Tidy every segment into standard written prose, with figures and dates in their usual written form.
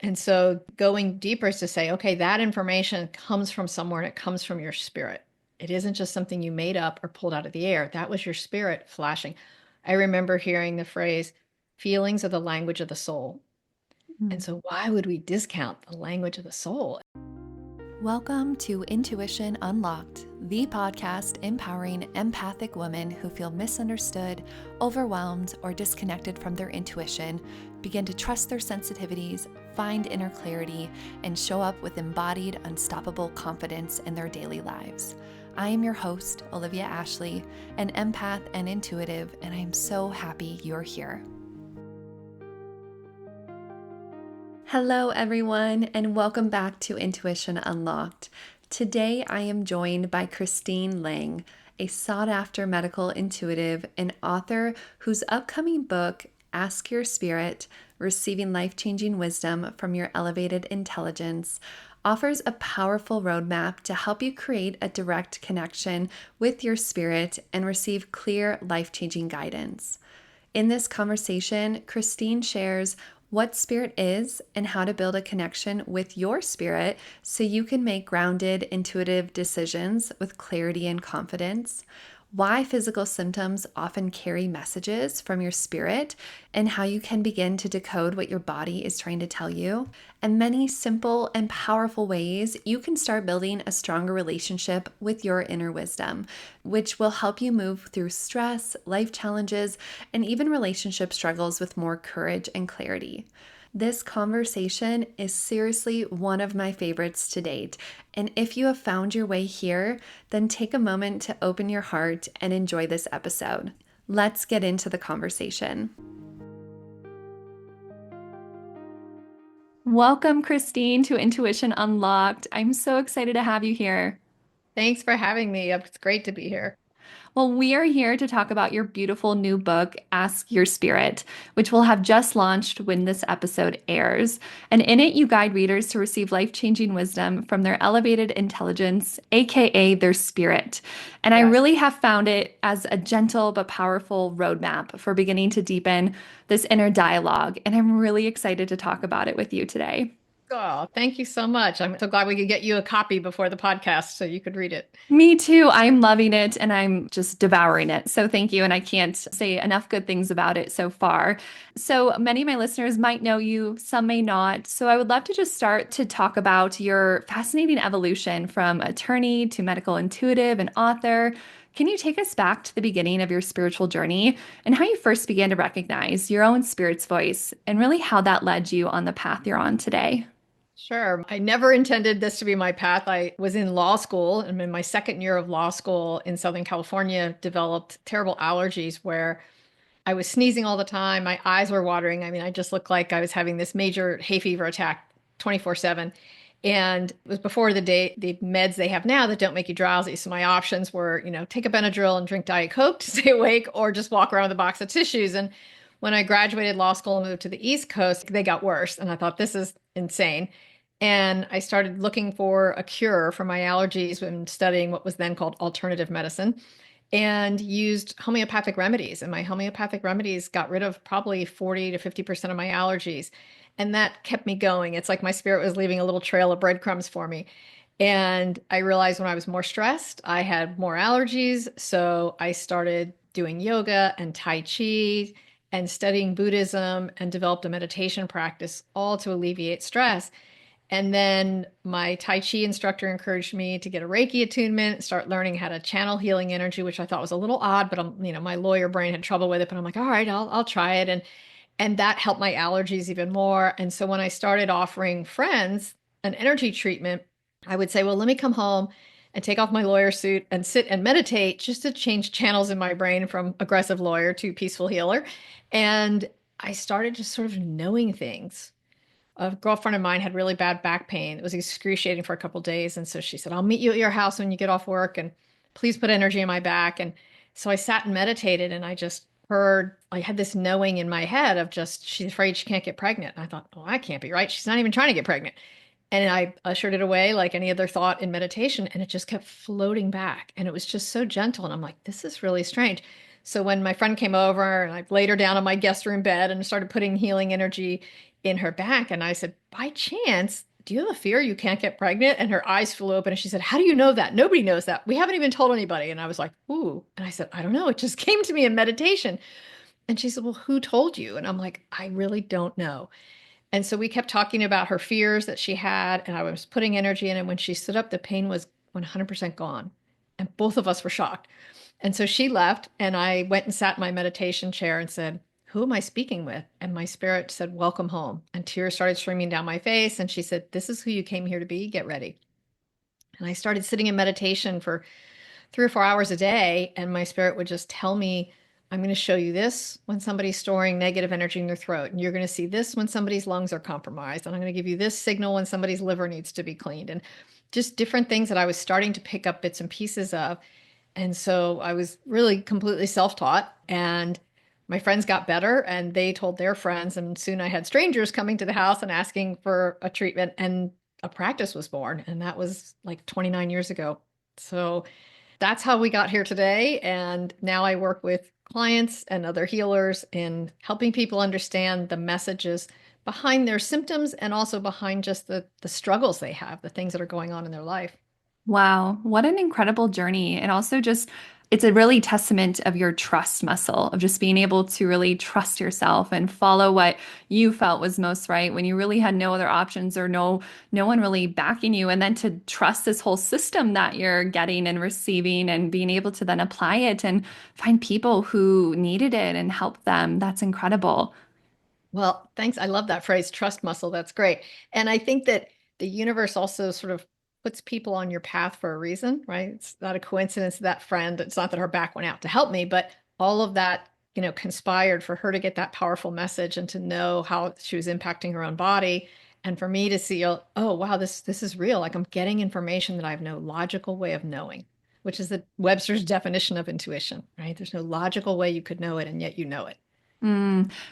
And so going deeper is to say, okay, that information comes from somewhere and it comes from your spirit. It isn't just something you made up or pulled out of the air. That was your spirit flashing. I remember hearing the phrase, feelings are the language of the soul. And Mm. so why would we discount the language of the soul? Welcome to Intuition Unlocked, the podcast empowering empathic women who feel misunderstood, overwhelmed, or disconnected from their intuition, begin to trust their sensitivities, find inner clarity, and show up with embodied, unstoppable confidence in their daily lives. I am your host, Olivia Ashley, an empath and intuitive, and I am so happy you're here. Hello, everyone, and welcome back to Intuition Unlocked. Today, I am joined by Christine Lang, a sought-after medical intuitive and author whose upcoming book, Ask Your Spirit: Receiving Life-Changing Wisdom from Your Elevated Intelligence, offers a powerful roadmap to help you create a direct connection with your spirit and receive clear, life-changing guidance. In this conversation, Christine shares what spirit is and how to build a connection with your spirit so you can make grounded, intuitive decisions with clarity and confidence, why physical symptoms often carry messages from your spirit, and how you can begin to decode what your body is trying to tell you, and many simple and powerful ways you can start building a stronger relationship with your inner wisdom, which will help you move through stress, life challenges, and even relationship struggles with more courage and clarity. This conversation is seriously one of my favorites to date. And if you have found your way here, then take a moment to open your heart and enjoy this episode. Let's get into the conversation. Welcome, Christine, to Intuition Unlocked. I'm so excited to have you here. Thanks for having me. It's great to be here. Well, we are here to talk about your beautiful new book, Ask Your Spirit, which will have just launched when this episode airs. And in it, you guide readers to receive life-changing wisdom from their elevated intelligence, aka their spirit. And I Yes. really have found it as a gentle but powerful roadmap for beginning to deepen this inner dialogue. And I'm really excited to talk about it with you today. Oh, thank you so much. I'm so glad we could get you a copy before the podcast so you could read it. Me too. I'm loving it and I'm just devouring it. So thank you. And I can't say enough good things about it so far. So many of my listeners might know you, some may not. So I would love to just start to talk about your fascinating evolution from attorney to medical intuitive and author. Can you take us back to the beginning of your spiritual journey and how you first began to recognize your own spirit's voice and really how that led you on the path you're on today? Sure. I never intended this to be my path. I was in law school. I'm in my second year of law school in Southern California, developed terrible allergies where I was sneezing all the time. My eyes were watering. I mean, I just looked like I was having this major hay fever attack 24/7. And it was before the meds they have now that don't make you drowsy. So my options were, take a Benadryl and drink Diet Coke to stay awake or just walk around with a box of tissues. And when I graduated law school and moved to the East Coast, they got worse. And I thought, this is insane. And I started looking for a cure for my allergies when studying what was then called alternative medicine and used homeopathic remedies. And my homeopathic remedies got rid of probably 40 to 50% of my allergies. And that kept me going. It's like my spirit was leaving a little trail of breadcrumbs for me. And I realized when I was more stressed, I had more allergies. So I started doing yoga and Tai Chi and studying Buddhism and developed a meditation practice, all to alleviate stress. And then my Tai Chi instructor encouraged me to get a Reiki attunement, start learning how to channel healing energy, which I thought was a little odd, but my lawyer brain had trouble with it. But I'm like, all right, I'll try it, and that helped my allergies even more. And so when I started offering friends an energy treatment, I would say, well, let me come home and take off my lawyer suit and sit and meditate just to change channels in my brain from aggressive lawyer to peaceful healer. And I started just sort of knowing things. A girlfriend of mine had really bad back pain. It was excruciating for a couple of days. And so she said, I'll meet you at your house when you get off work and please put energy in my back. And so I sat and meditated and I just heard, I had this knowing in my head of just, she's afraid she can't get pregnant. And I thought, oh, that can't be right. She's not even trying to get pregnant. And I ushered it away like any other thought in meditation. And it just kept floating back. And it was just so gentle. And I'm like, this is really strange. So when my friend came over and I laid her down on my guest room bed and started putting healing energy in her back, and I said, by chance, do you have a fear you can't get pregnant? And her eyes flew open and she said, how do you know that? Nobody knows that. We haven't even told anybody. And I was like, ooh. And I said, I don't know. It just came to me in meditation. And she said, well, who told you? And I'm like, I really don't know. And so we kept talking about her fears that she had, and I was putting energy in it. When she stood up, the pain was 100% gone. And both of us were shocked. And so she left, and I went and sat in my meditation chair and said, who am I speaking with? And my spirit said, welcome home. And tears started streaming down my face. And she said, this is who you came here to be. Get ready. And I started sitting in meditation for 3 or 4 hours a day, and my spirit would just tell me, I'm going to show you this when somebody's storing negative energy in their throat, and you're going to see this when somebody's lungs are compromised, and I'm going to give you this signal when somebody's liver needs to be cleaned, and just different things that I was starting to pick up bits and pieces of. And so I was really completely self-taught, and my friends got better and they told their friends, and soon I had strangers coming to the house and asking for a treatment, and a practice was born, and that was like 29 years ago. So that's how we got here today. And now I work with clients and other healers in helping people understand the messages behind their symptoms and also behind just the struggles they have, the things that are going on in their life. Wow, what an incredible journey. And also just it's a really testament of your trust muscle of just being able to really trust yourself and follow what you felt was most right when you really had no other options or no one really backing you. And then to trust this whole system that you're getting and receiving and being able to then apply it and find people who needed it and help them. That's incredible. Well, thanks. I love that phrase, trust muscle. That's great. And I think that the universe also sort of puts people on your path for a reason, right? It's not a coincidence that friend, it's not that her back went out to help me, but all of that, conspired for her to get that powerful message and to know how she was impacting her own body. And for me to see, oh, wow, this is real. Like I'm getting information that I have no logical way of knowing, which is the Webster's definition of intuition, right? There's no logical way you could know it, and yet you know it.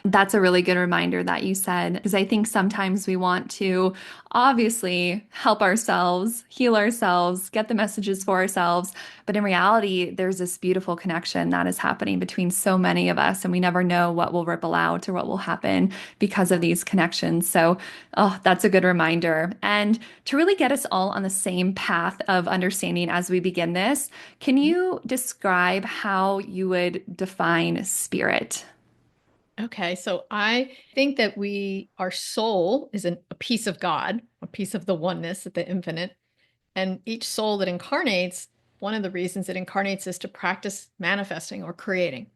That's a really good reminder that you said, because I think sometimes we want to obviously help ourselves, heal ourselves, get the messages for ourselves. But in reality, there's this beautiful connection that is happening between so many of us, and we never know what will ripple out or what will happen because of these connections. So, oh, that's a good reminder. And to really get us all on the same path of understanding as we begin this, can you describe how you would define spirit? Okay, so I think that our soul is a piece of God, a piece of the oneness, of the infinite. And each soul that incarnates, one of the reasons it incarnates is to practice manifesting or creating.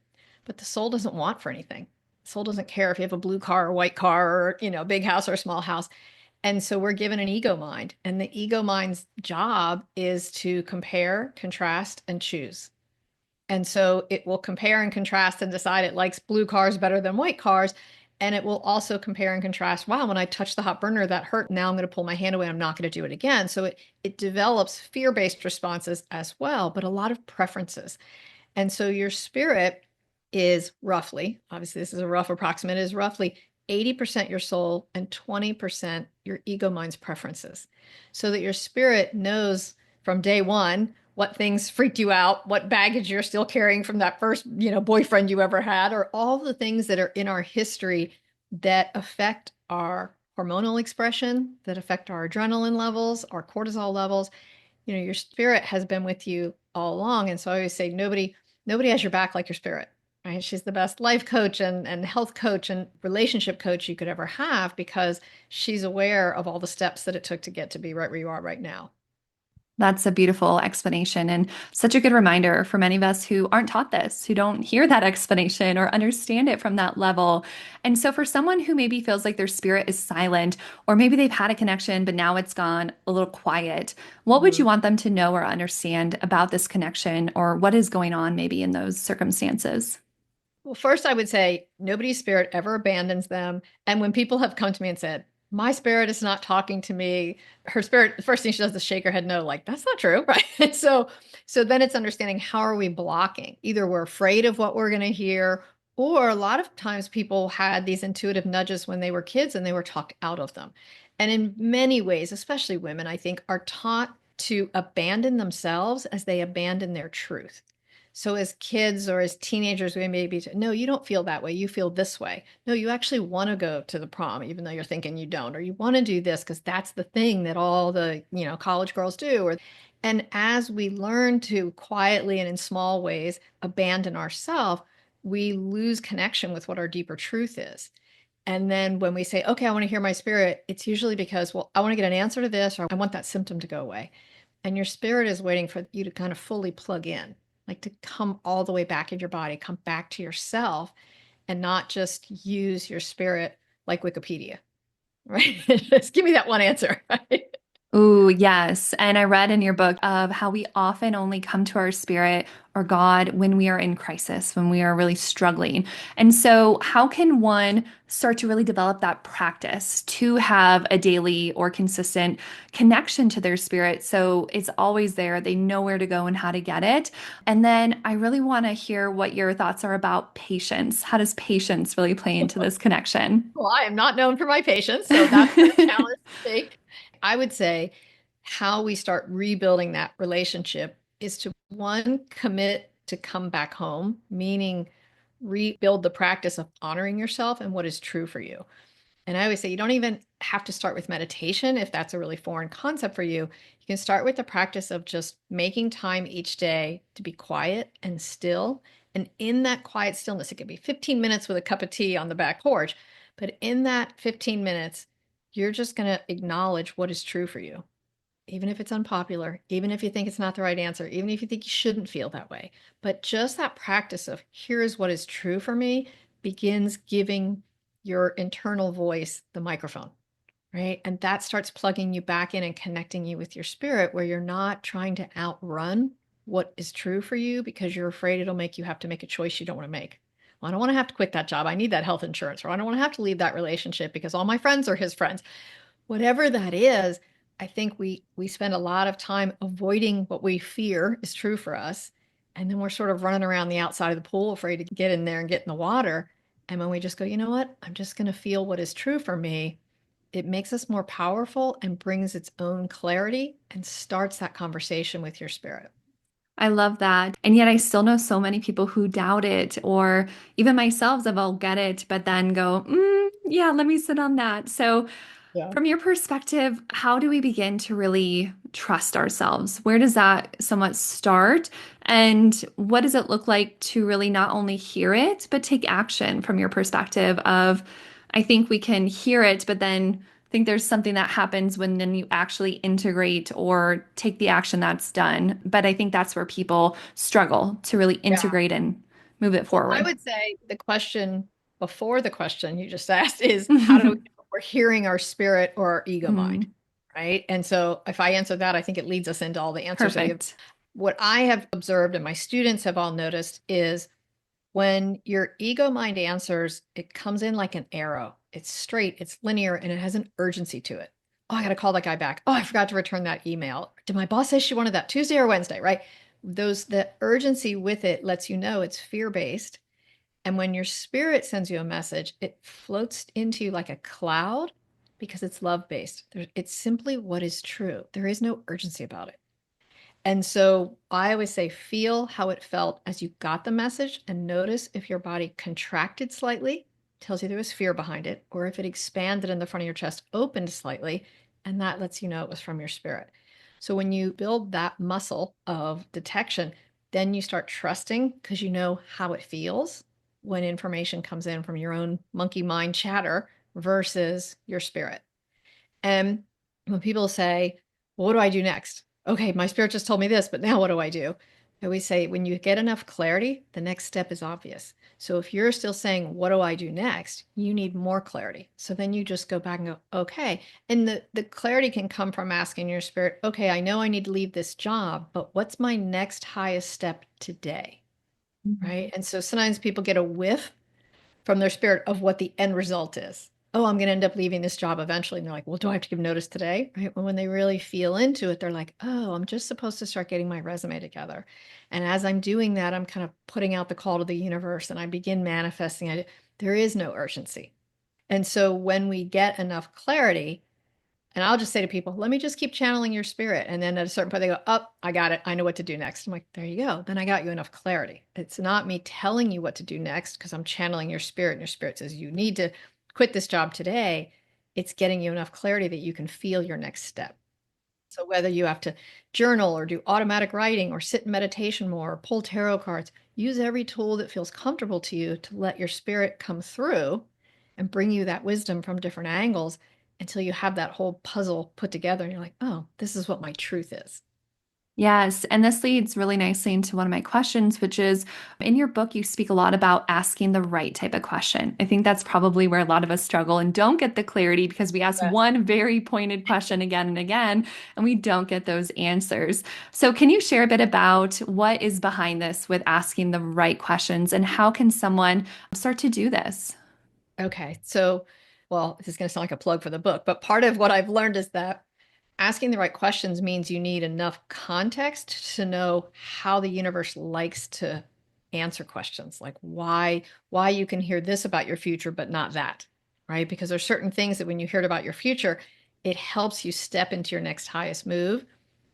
But the soul doesn't want for anything. The soul doesn't care if you have a blue car or white car or, big house or small house. And so we're given an ego mind. And the ego mind's job is to compare, contrast, and choose. And so it will compare and contrast and decide it likes blue cars better than white cars. And it will also compare and contrast. Wow, when I touched the hot burner, that hurt. Now I'm going to pull my hand away. I'm not going to do it again. So it develops fear-based responses as well, but a lot of preferences. And so your spirit is roughly, obviously, this is a rough approximate, is roughly 80% your soul and 20% your ego mind's preferences. So that your spirit knows from day one what things freaked you out, what baggage you're still carrying from that first, boyfriend you ever had, or all the things that are in our history that affect our hormonal expression, that affect our adrenaline levels, our cortisol levels. Your spirit has been with you all along. And so I always say nobody has your back like your spirit, right? She's the best life coach and health coach and relationship coach you could ever have because she's aware of all the steps that it took to get to be right where you are right now. That's a beautiful explanation and such a good reminder for many of us who aren't taught this, who don't hear that explanation or understand it from that level. And so, for someone who maybe feels like their spirit is silent, or maybe they've had a connection, but now it's gone a little quiet, what would you Mhm. want them to know or understand about this connection or what is going on maybe in those circumstances? Well, first, I would say nobody's spirit ever abandons them. And when people have come to me and said, my spirit is not talking to me, her spirit, the first thing she does is shake her head no, like, that's not true, right? And so then it's understanding how are we blocking? Either we're afraid of what we're going to hear, or a lot of times people had these intuitive nudges when they were kids and they were talked out of them. And in many ways, especially women, I think, are taught to abandon themselves as they abandon their truth. So as kids or as teenagers, we may be, no, you don't feel that way. You feel this way. No, you actually want to go to the prom, even though you're thinking you don't, or you want to do this because that's the thing that all the, college girls do. And as we learn to quietly and in small ways abandon ourselves, we lose connection with what our deeper truth is. And then when we say, okay, I want to hear my spirit, it's usually because, well, I want to get an answer to this, or I want that symptom to go away. And your spirit is waiting for you to kind of fully plug in, like to come all the way back in your body, come back to yourself, and not just use your spirit like Wikipedia, right? Just give me that one answer, right? Ooh, yes. And I read in your book of how we often only come to our spirit or God when we are in crisis, when we are really struggling. And so, how can one start to really develop that practice to have a daily or consistent connection to their spirit so it's always there? They know where to go and how to get it. And then I really want to hear what your thoughts are about patience. How does patience really play into this connection? Well, I am not known for my patience, so that's been a challenge for me. I would say how we start rebuilding that relationship is to one, commit to come back home, meaning rebuild the practice of honoring yourself and what is true for you. And I always say you don't even have to start with meditation if that's a really foreign concept for you. You can start with the practice of just making time each day to be quiet and still. And in that quiet stillness, it could be 15 minutes with a cup of tea on the back porch. But in that 15 minutes, you're just going to acknowledge what is true for you, even if it's unpopular, even if you think it's not the right answer, even if you think you shouldn't feel that way. But just that practice of here is what is true for me begins giving your internal voice the microphone, right? And that starts plugging you back in and connecting you with your spirit, where you're not trying to outrun what is true for you because you're afraid it'll make you have to make a choice you don't want to make. Well, I don't want to have to quit that job. I need that health insurance, or I don't want to have to leave that relationship because all my friends are his friends. Whatever that is, I think we spend a lot of time avoiding what we fear is true for us. And then we're sort of running around the outside of the pool, afraid to get in there and get in the water. And when we just go, you know what? I'm just going to feel what is true for me, it makes us more powerful and brings its own clarity and starts that conversation with your spirit. I love that. And yet I still know so many people who doubt it, or even myself, that I'll get it, but then go, yeah, let me sit on that. So, Yeah. from your perspective, how do we begin to really trust ourselves? Where does that somewhat start? And what does it look like to really not only hear it, but take action from your perspective of, I think we can hear it, but then I think there's something that happens when then you actually integrate or take the action that's done. But I think that's where people struggle to really Yeah. integrate and move it Well, I forward. would say the question before the question you just asked is how do we know we're hearing our spirit or our ego mind, Mm, right? And so if I answer that, I think it leads us into all the answers that we have. perfect. What I have observed and my students have all noticed is when your ego mind answers, it comes in like an arrow. It's straight, it's linear, and it has an urgency to it. Oh, I got to call that guy back. Oh, I forgot to return that email. Did my boss say she wanted that Tuesday or Wednesday, right? The urgency with it lets you know it's fear-based. And when your spirit sends you a message, it floats into you like a cloud because it's love-based. It's simply what is true. There is no urgency about it. And so I always say, feel how it felt as you got the message and notice if your body contracted slightly, tells you there was fear behind it, or if it expanded in the front of your chest, opened slightly, and that lets you know it was from your spirit. So when you build that muscle of detection, then you start trusting because you know how it feels when information comes in from your own monkey mind chatter versus your spirit. And when people say, well, what do I do next? Okay, my spirit just told me this, but now what do I do? I always say, when you get enough clarity, the next step is obvious. So if you're still saying, what do I do next? You need more clarity. So then you just go back and go, okay. And the clarity can come from asking your spirit, okay, I know I need to leave this job, but what's my next highest step today? Right. And so sometimes people get a whiff from their spirit of what the end result is. Oh, I'm going to end up leaving this job eventually. And they're like, well, do I have to give notice today? Right. When they really feel into it, they're like, oh, I'm just supposed to start getting my resume together. And as I'm doing that, I'm kind of putting out the call to the universe and I begin manifesting it. There is no urgency. And so when we get enough clarity, And I'll just say to people, let me just keep channeling your spirit. And then at a certain point, they go, oh, I got it. I know what to do next. I'm like, there you go. Then I got you enough clarity. It's not me telling you what to do next because I'm channeling your spirit. And your spirit says, you need to quit this job today. It's getting you enough clarity that you can feel your next step. So whether you have to journal or do automatic writing or sit in meditation more or pull tarot cards, use every tool that feels comfortable to you to let your spirit come through and bring you that wisdom from different angles until you have that whole puzzle put together and you're like, oh, this is what my truth is. Yes, and this leads really nicely into one of my questions, which is in your book, you speak a lot about asking the right type of question. I think that's probably where a lot of us struggle and don't get the clarity because we ask Yes. one very pointed question again and again, and we don't get those answers. So, can you share a bit about what is behind this with asking the right questions and how can someone start to do this? Okay. So, well, this is going to sound like a plug for the book, but part of what I've learned is that asking the right questions means you need enough context to know how the universe likes to answer questions, like why you can hear this about your future but not that, right? Because there's certain things that when you hear it about your future, it helps you step into your next highest move.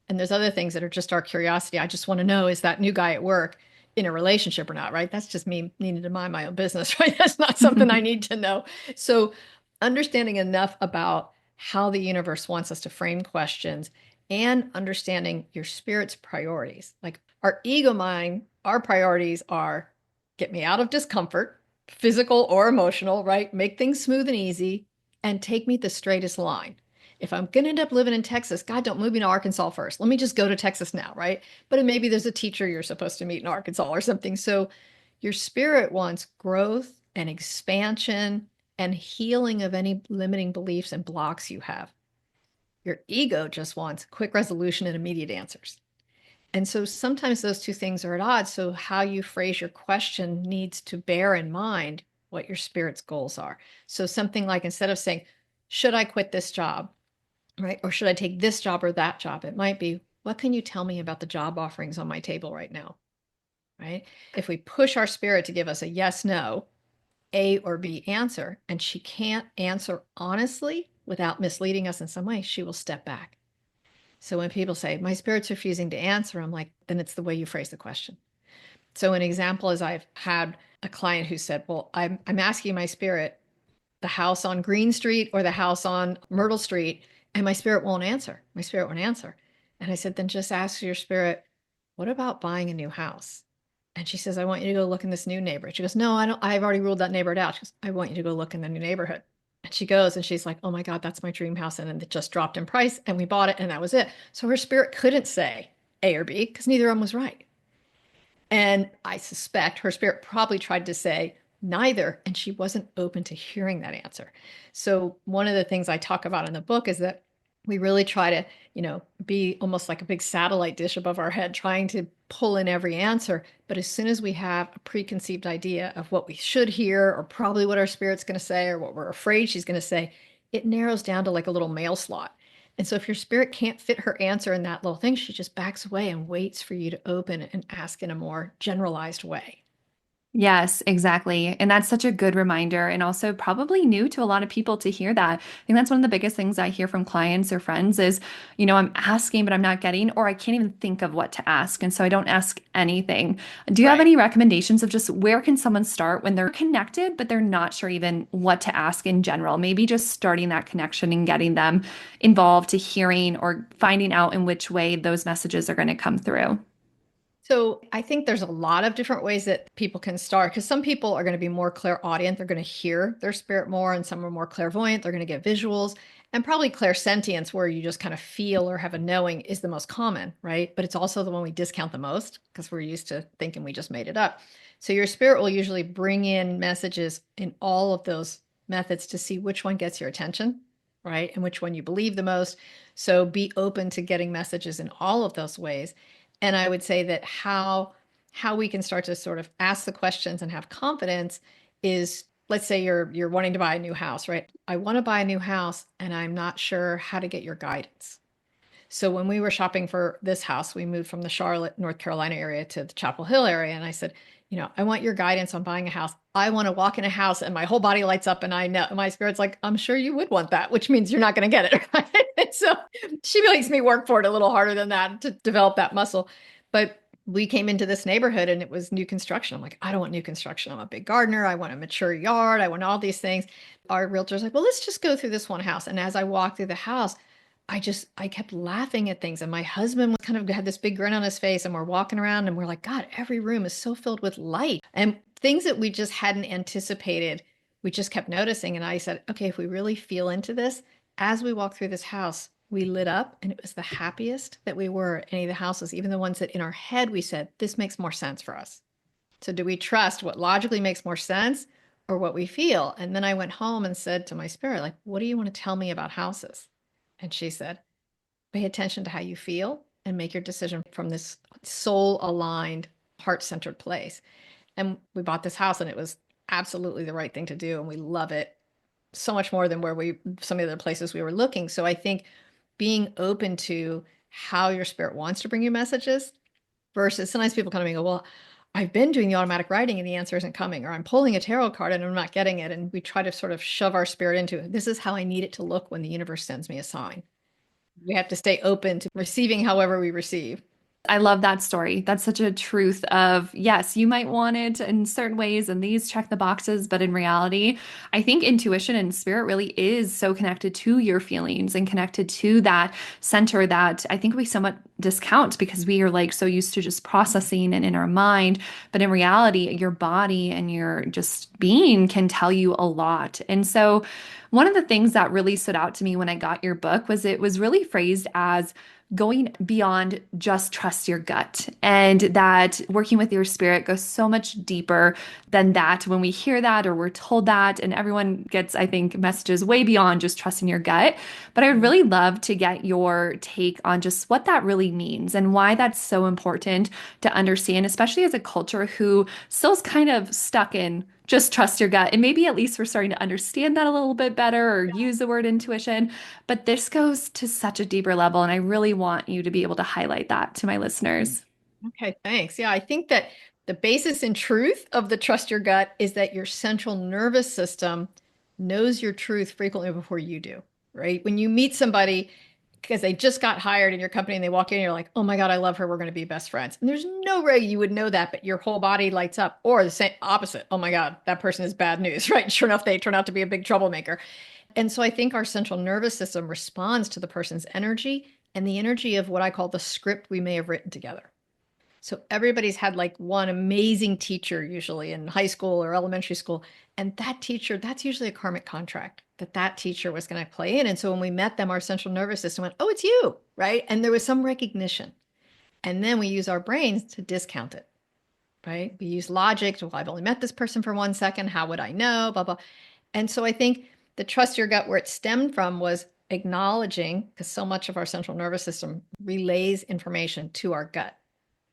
And there's other things that are just our curiosity. I just want to know, is that new guy at work in a relationship or not, right? That's just me needing to mind my own business, right? That's not something I need to know. So understanding enough about how the universe wants us to frame questions and understanding your spirit's priorities. Like our ego mind, our priorities are get me out of discomfort, physical or emotional, right? Make things smooth and easy and take me the straightest line. If I'm going to end up living in Texas, God, don't move me to Arkansas first. Let me just go to Texas now, right? But maybe there's a teacher you're supposed to meet in Arkansas or something. So your spirit wants growth and expansion and healing of any limiting beliefs and blocks you have. Your ego just wants quick resolution and immediate answers. And so sometimes those two things are at odds. So how you phrase your question needs to bear in mind what your spirit's goals are. So something like instead of saying, should I quit this job? Right? Or should I take this job or that job? It might be, what can you tell me about the job offerings on my table right now? Right? If we push our spirit to give us a yes, no, A or B answer, and she can't answer honestly without misleading us in some way, she will step back. So when people say, my spirit's refusing to answer, I'm like, then it's the way you phrase the question. So an example is I've had a client who said, well, I'm asking my spirit the house on Green Street or the house on Myrtle Street, and my spirit won't answer. My spirit won't answer. And I said, then just ask your spirit, what about buying a new house? And she says, I want you to go look in this new neighborhood. She goes, no, I don't, I've already ruled that neighborhood out. She goes, I want you to go look in the new neighborhood. And she goes and she's like, oh my God, that's my dream house. And then it just dropped in price and we bought it and that was it. So her spirit couldn't say A or B because neither of them was right. And I suspect her spirit probably tried to say neither, and she wasn't open to hearing that answer. So, one of the things I talk about in the book is that we really try to, be almost like a big satellite dish above our head, trying to pull in every answer. But as soon as we have a preconceived idea of what we should hear, or probably what our spirit's going to say, or what we're afraid she's going to say, it narrows down to like a little mail slot. And so if your spirit can't fit her answer in that little thing, she just backs away and waits for you to open and ask in a more generalized way. Yes, exactly. And that's such a good reminder, and also probably new to a lot of people to hear that. I think that's one of the biggest things I hear from clients or friends is, I'm asking, but I'm not getting, or I can't even think of what to ask. And so I don't ask anything. Do you have Right. any recommendations of just where can someone start when they're connected, but they're not sure even what to ask in general? Maybe just starting that connection and getting them involved to hearing or finding out in which way those messages are going to come through. So I think there's a lot of different ways that people can start because some people are going to be more clairaudient. They're going to hear their spirit more, and some are more clairvoyant. They're going to get visuals, and probably clairsentience, where you just kind of feel or have a knowing, is the most common, right? But it's also the one we discount the most because we're used to thinking we just made it up. So your spirit will usually bring in messages in all of those methods to see which one gets your attention, right? And which one you believe the most. So be open to getting messages in all of those ways. And I would say that how we can start to sort of ask the questions and have confidence is, let's say you're wanting to buy a new house, right? I want to buy a new house and I'm not sure how to get your guidance. So when we were shopping for this house, we moved from the Charlotte, North Carolina area to the Chapel Hill area. And I said, I want your guidance on buying a house. I want to walk in a house and my whole body lights up and I know my spirit's like, I'm sure you would want that, which means you're not going to get it. Right? And so she makes me work for it a little harder than that to develop that muscle. But we came into this neighborhood and it was new construction. I'm like, I don't want new construction. I'm a big gardener. I want a mature yard. I want all these things. Our realtor's like, well, let's just go through this one house. And as I walked through the house, I kept laughing at things. And my husband was kind of had this big grin on his face. And we're walking around and we're like, God, every room is so filled with light and things that we just hadn't anticipated. We just kept noticing. And I said, okay, if we really feel into this, as we walk through this house, we lit up and it was the happiest that we were at any of the houses, even the ones that in our head we said, this makes more sense for us. So do we trust what logically makes more sense or what we feel? And then I went home and said to my spirit, like, what do you want to tell me about houses? And she said, pay attention to how you feel and make your decision from this soul aligned, heart centered place. And we bought this house and it was absolutely the right thing to do. And we love it so much more than some of the other places we were looking. So I think being open to how your spirit wants to bring you messages versus sometimes people come to me and go, well, I've been doing the automatic writing and the answer isn't coming, or I'm pulling a tarot card and I'm not getting it. And we try to sort of shove our spirit into it. This is how I need it to look when the universe sends me a sign. We have to stay open to receiving however we receive. I love that story. That's such a truth of, yes, you might want it in certain ways and these check the boxes, but in reality, I think intuition and spirit really is so connected to your feelings and connected to that center that I think we somewhat discount because we are like so used to just processing and in our mind. But in reality, your body and your just being can tell you a lot. And so one of the things that really stood out to me when I got your book was it was really phrased as going beyond just trust your gut and that working with your spirit goes so much deeper than that when we hear that or we're told that and everyone gets I think messages way beyond just trusting your gut, but I would really love to get your take on just what that really means and why that's so important to understand, especially as a culture who still is kind of stuck in just trust your gut. And maybe at least we're starting to understand that a little bit better or use the word intuition. But this goes to such a deeper level. And I really want you to be able to highlight that to my listeners. Okay, thanks. Yeah, I think that the basis in truth of the trust your gut is that your central nervous system knows your truth frequently before you do, right? When you meet somebody because they just got hired in your company and they walk in and you're like, oh my God, I love her. We're going to be best friends. And there's no way you would know that, but your whole body lights up. Or the same opposite. Oh my God, that person is bad news, right? Sure enough, they turn out to be a big troublemaker. And so I think our central nervous system responds to the person's energy and the energy of what I call the script we may have written together. So everybody's had like one amazing teacher, usually in high school or elementary school. And that teacher, that's usually a karmic contract that teacher was going to play in. And so when we met them, our central nervous system went, oh, it's you, right? And there was some recognition. And then we use our brains to discount it, right? We use logic to, well, I've only met this person for 1 second. How would I know? Blah, blah. And so I think the trust your gut, where it stemmed from was acknowledging, because so much of our central nervous system relays information to our gut.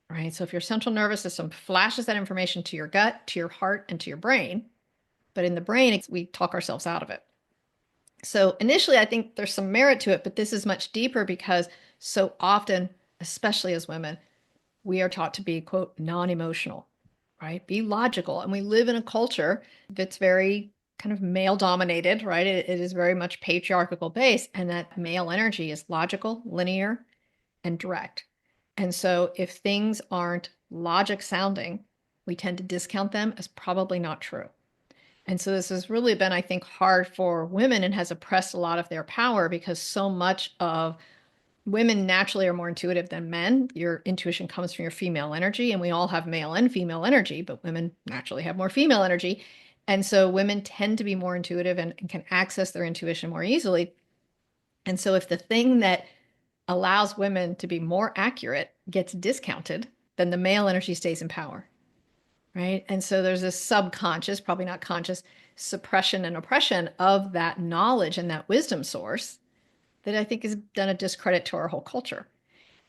Right. So if your central nervous system flashes that information to your gut, to your heart, and to your brain, but in the brain, we talk ourselves out of it. So initially, I think there's some merit to it, but this is much deeper because so often, especially as women, we are taught to be, quote, non-emotional, right? Be logical. And we live in a culture that's very kind of male dominated, right? It is very much patriarchal based. And that male energy is logical, linear, and direct. And so if things aren't logic sounding, we tend to discount them as probably not true. And so this has really been, I think, hard for women and has oppressed a lot of their power because so much of women naturally are more intuitive than men. Your intuition comes from your female energy, and we all have male and female energy, but women naturally have more female energy. And so women tend to be more intuitive and can access their intuition more easily. And so if the thing that allows women to be more accurate gets discounted, then the male energy stays in power, right? And so there's this subconscious, probably not conscious, suppression and oppression of that knowledge and that wisdom source that I think has done a discredit to our whole culture.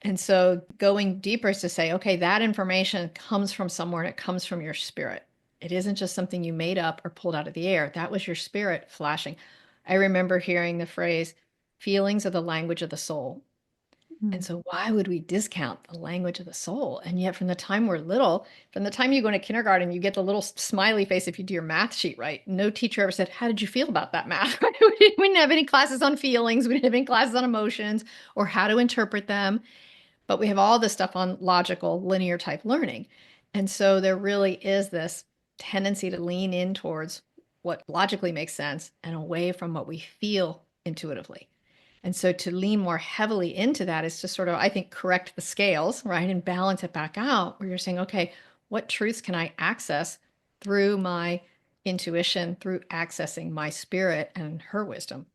And so going deeper is to say, okay, that information comes from somewhere and it comes from your spirit. It isn't just something you made up or pulled out of the air. That was your spirit flashing. I remember hearing the phrase, feelings are the language of the soul. And so, why would we discount the language of the soul? And yet, from the time we're little, from the time you go into kindergarten, you get the little smiley face if you do your math sheet right. No teacher ever said, "How did you feel about that math?" We didn't have any classes on feelings. We didn't have any classes on emotions or how to interpret them. But we have all this stuff on logical, linear type learning. And so, there really is this tendency to lean in towards what logically makes sense and away from what we feel intuitively. And so to lean more heavily into that is to sort of, I think, correct the scales, right? And balance it back out where you're saying, okay, what truths can I access through my intuition, through accessing my spirit and her wisdom?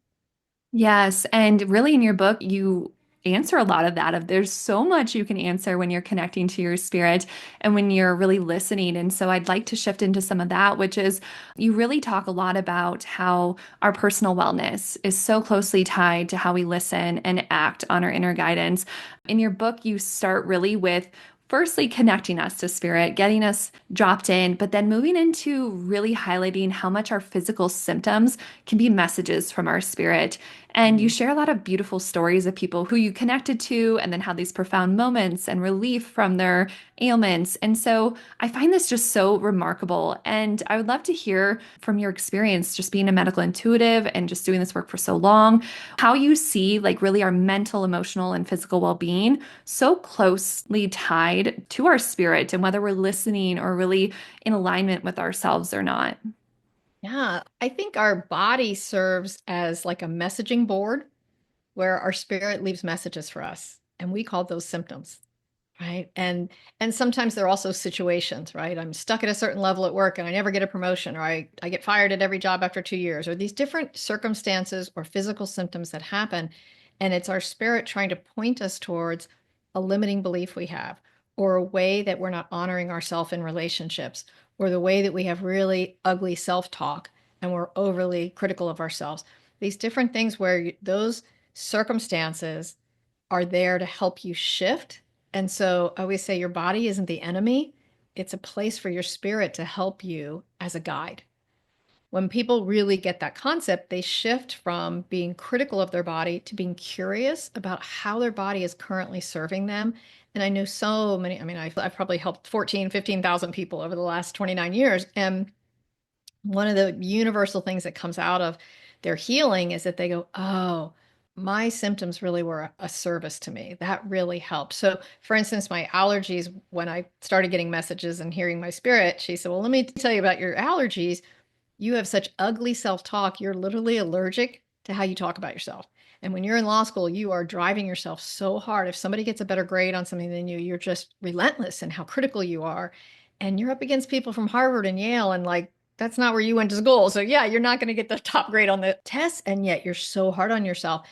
Yes, and really in your book, you answer a lot of that. Of there's so much you can answer when you're connecting to your spirit and when you're really listening. And so I'd like to shift into some of that, which is you really talk a lot about how our personal wellness is so closely tied to how we listen and act on our inner guidance. In your book, you start really with firstly connecting us to spirit, getting us dropped in, but then moving into really highlighting how much our physical symptoms can be messages from our spirit. And you Mhm. share a lot of beautiful stories of people who you connected to and then had these profound moments and relief from their ailments. And so I find this just so remarkable. And I would love to hear from your experience just being a medical intuitive and just doing this work for so long, how you see like really our mental, emotional, and physical well-being so closely tied to our spirit and whether we're listening or really in alignment with ourselves or not. Yeah, I think our body serves as like a messaging board where our spirit leaves messages for us, and we call those symptoms. Right. And sometimes there are also situations, right? I'm stuck at a certain level at work and I never get a promotion, or I get fired at every job after 2 years, or these different circumstances or physical symptoms that happen. And it's our spirit trying to point us towards a limiting belief we have, or a way that we're not honoring ourselves in relationships, or the way that we have really ugly self-talk and we're overly critical of ourselves. These different things where those circumstances are there to help you shift. And so I always say your body isn't the enemy, it's a place for your spirit to help you as a guide. When people really get that concept, they shift from being critical of their body to being curious about how their body is currently serving them. And I know so many, I mean, I've probably helped 14, 15,000 people over the last 29 years. And one of the universal things that comes out of their healing is that they go, oh, my symptoms really were a service to me. That really helped. So, for instance, my allergies, when I started getting messages and hearing my spirit, she said, well, let me tell you about your allergies. You have such ugly self talk. You're literally allergic to how you talk about yourself. And when you're in law school, you are driving yourself so hard. If somebody gets a better grade on something than you, you're just relentless in how critical you are. And you're up against people from Harvard and Yale, and like, that's not where you went to school. So, yeah, you're not going to get the top grade on the test. And yet you're so hard on yourself.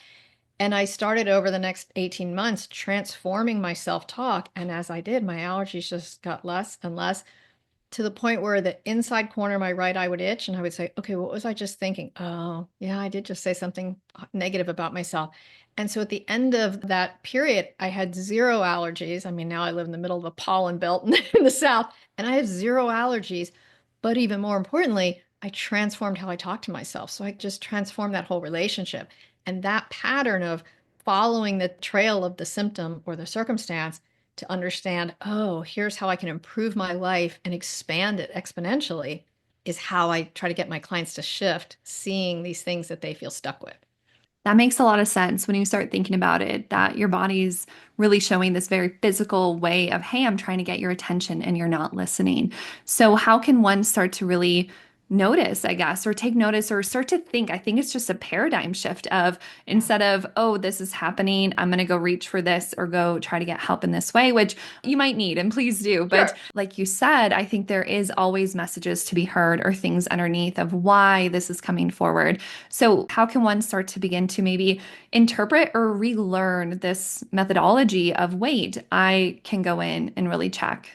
And I started over the next 18 months transforming my self talk. And as I did, my allergies just got less and less, to the point where the inside corner of my right eye would itch and I would say, okay, what was I just thinking? Oh, yeah, I did just say something negative about myself. And so at the end of that period, I had zero allergies. I mean, now I live in the middle of the pollen belt in the South, and I have zero allergies. But even more importantly, I transformed how I talk to myself. So I just transformed that whole relationship. And that pattern of following the trail of the symptom or the circumstance to understand, oh, here's how I can improve my life and expand it exponentially, is how I try to get my clients to shift seeing these things that they feel stuck with. That makes a lot of sense when you start thinking about it, that your body's really showing this very physical way of, hey, I'm trying to get your attention and you're not listening. So, how can one start to really notice, I guess, or take notice or start to think? I think it's just a paradigm shift of Yeah. instead of, oh, this is happening, I'm going to go reach for this or go try to get help in this way, which you might need and please do. But Sure. like you said, I think there is always messages to be heard or things underneath of why this is coming forward. So, how can one start to begin to maybe interpret or relearn this methodology of, wait, I can go in and really check?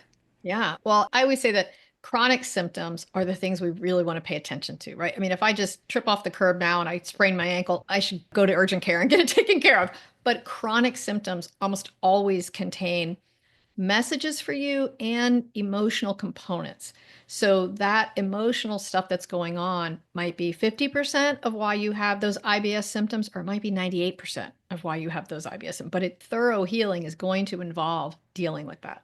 Yeah. Well, I always say that chronic symptoms are the things we really want to pay attention to, right? I mean, if I just trip off the curb now and I sprain my ankle, I should go to urgent care and get it taken care of. But chronic symptoms almost always contain messages for you and emotional components. So that emotional stuff that's going on might be 50% of why you have those IBS symptoms, or it might be 98% of why you have those IBS symptoms. But thorough healing is going to involve dealing with that.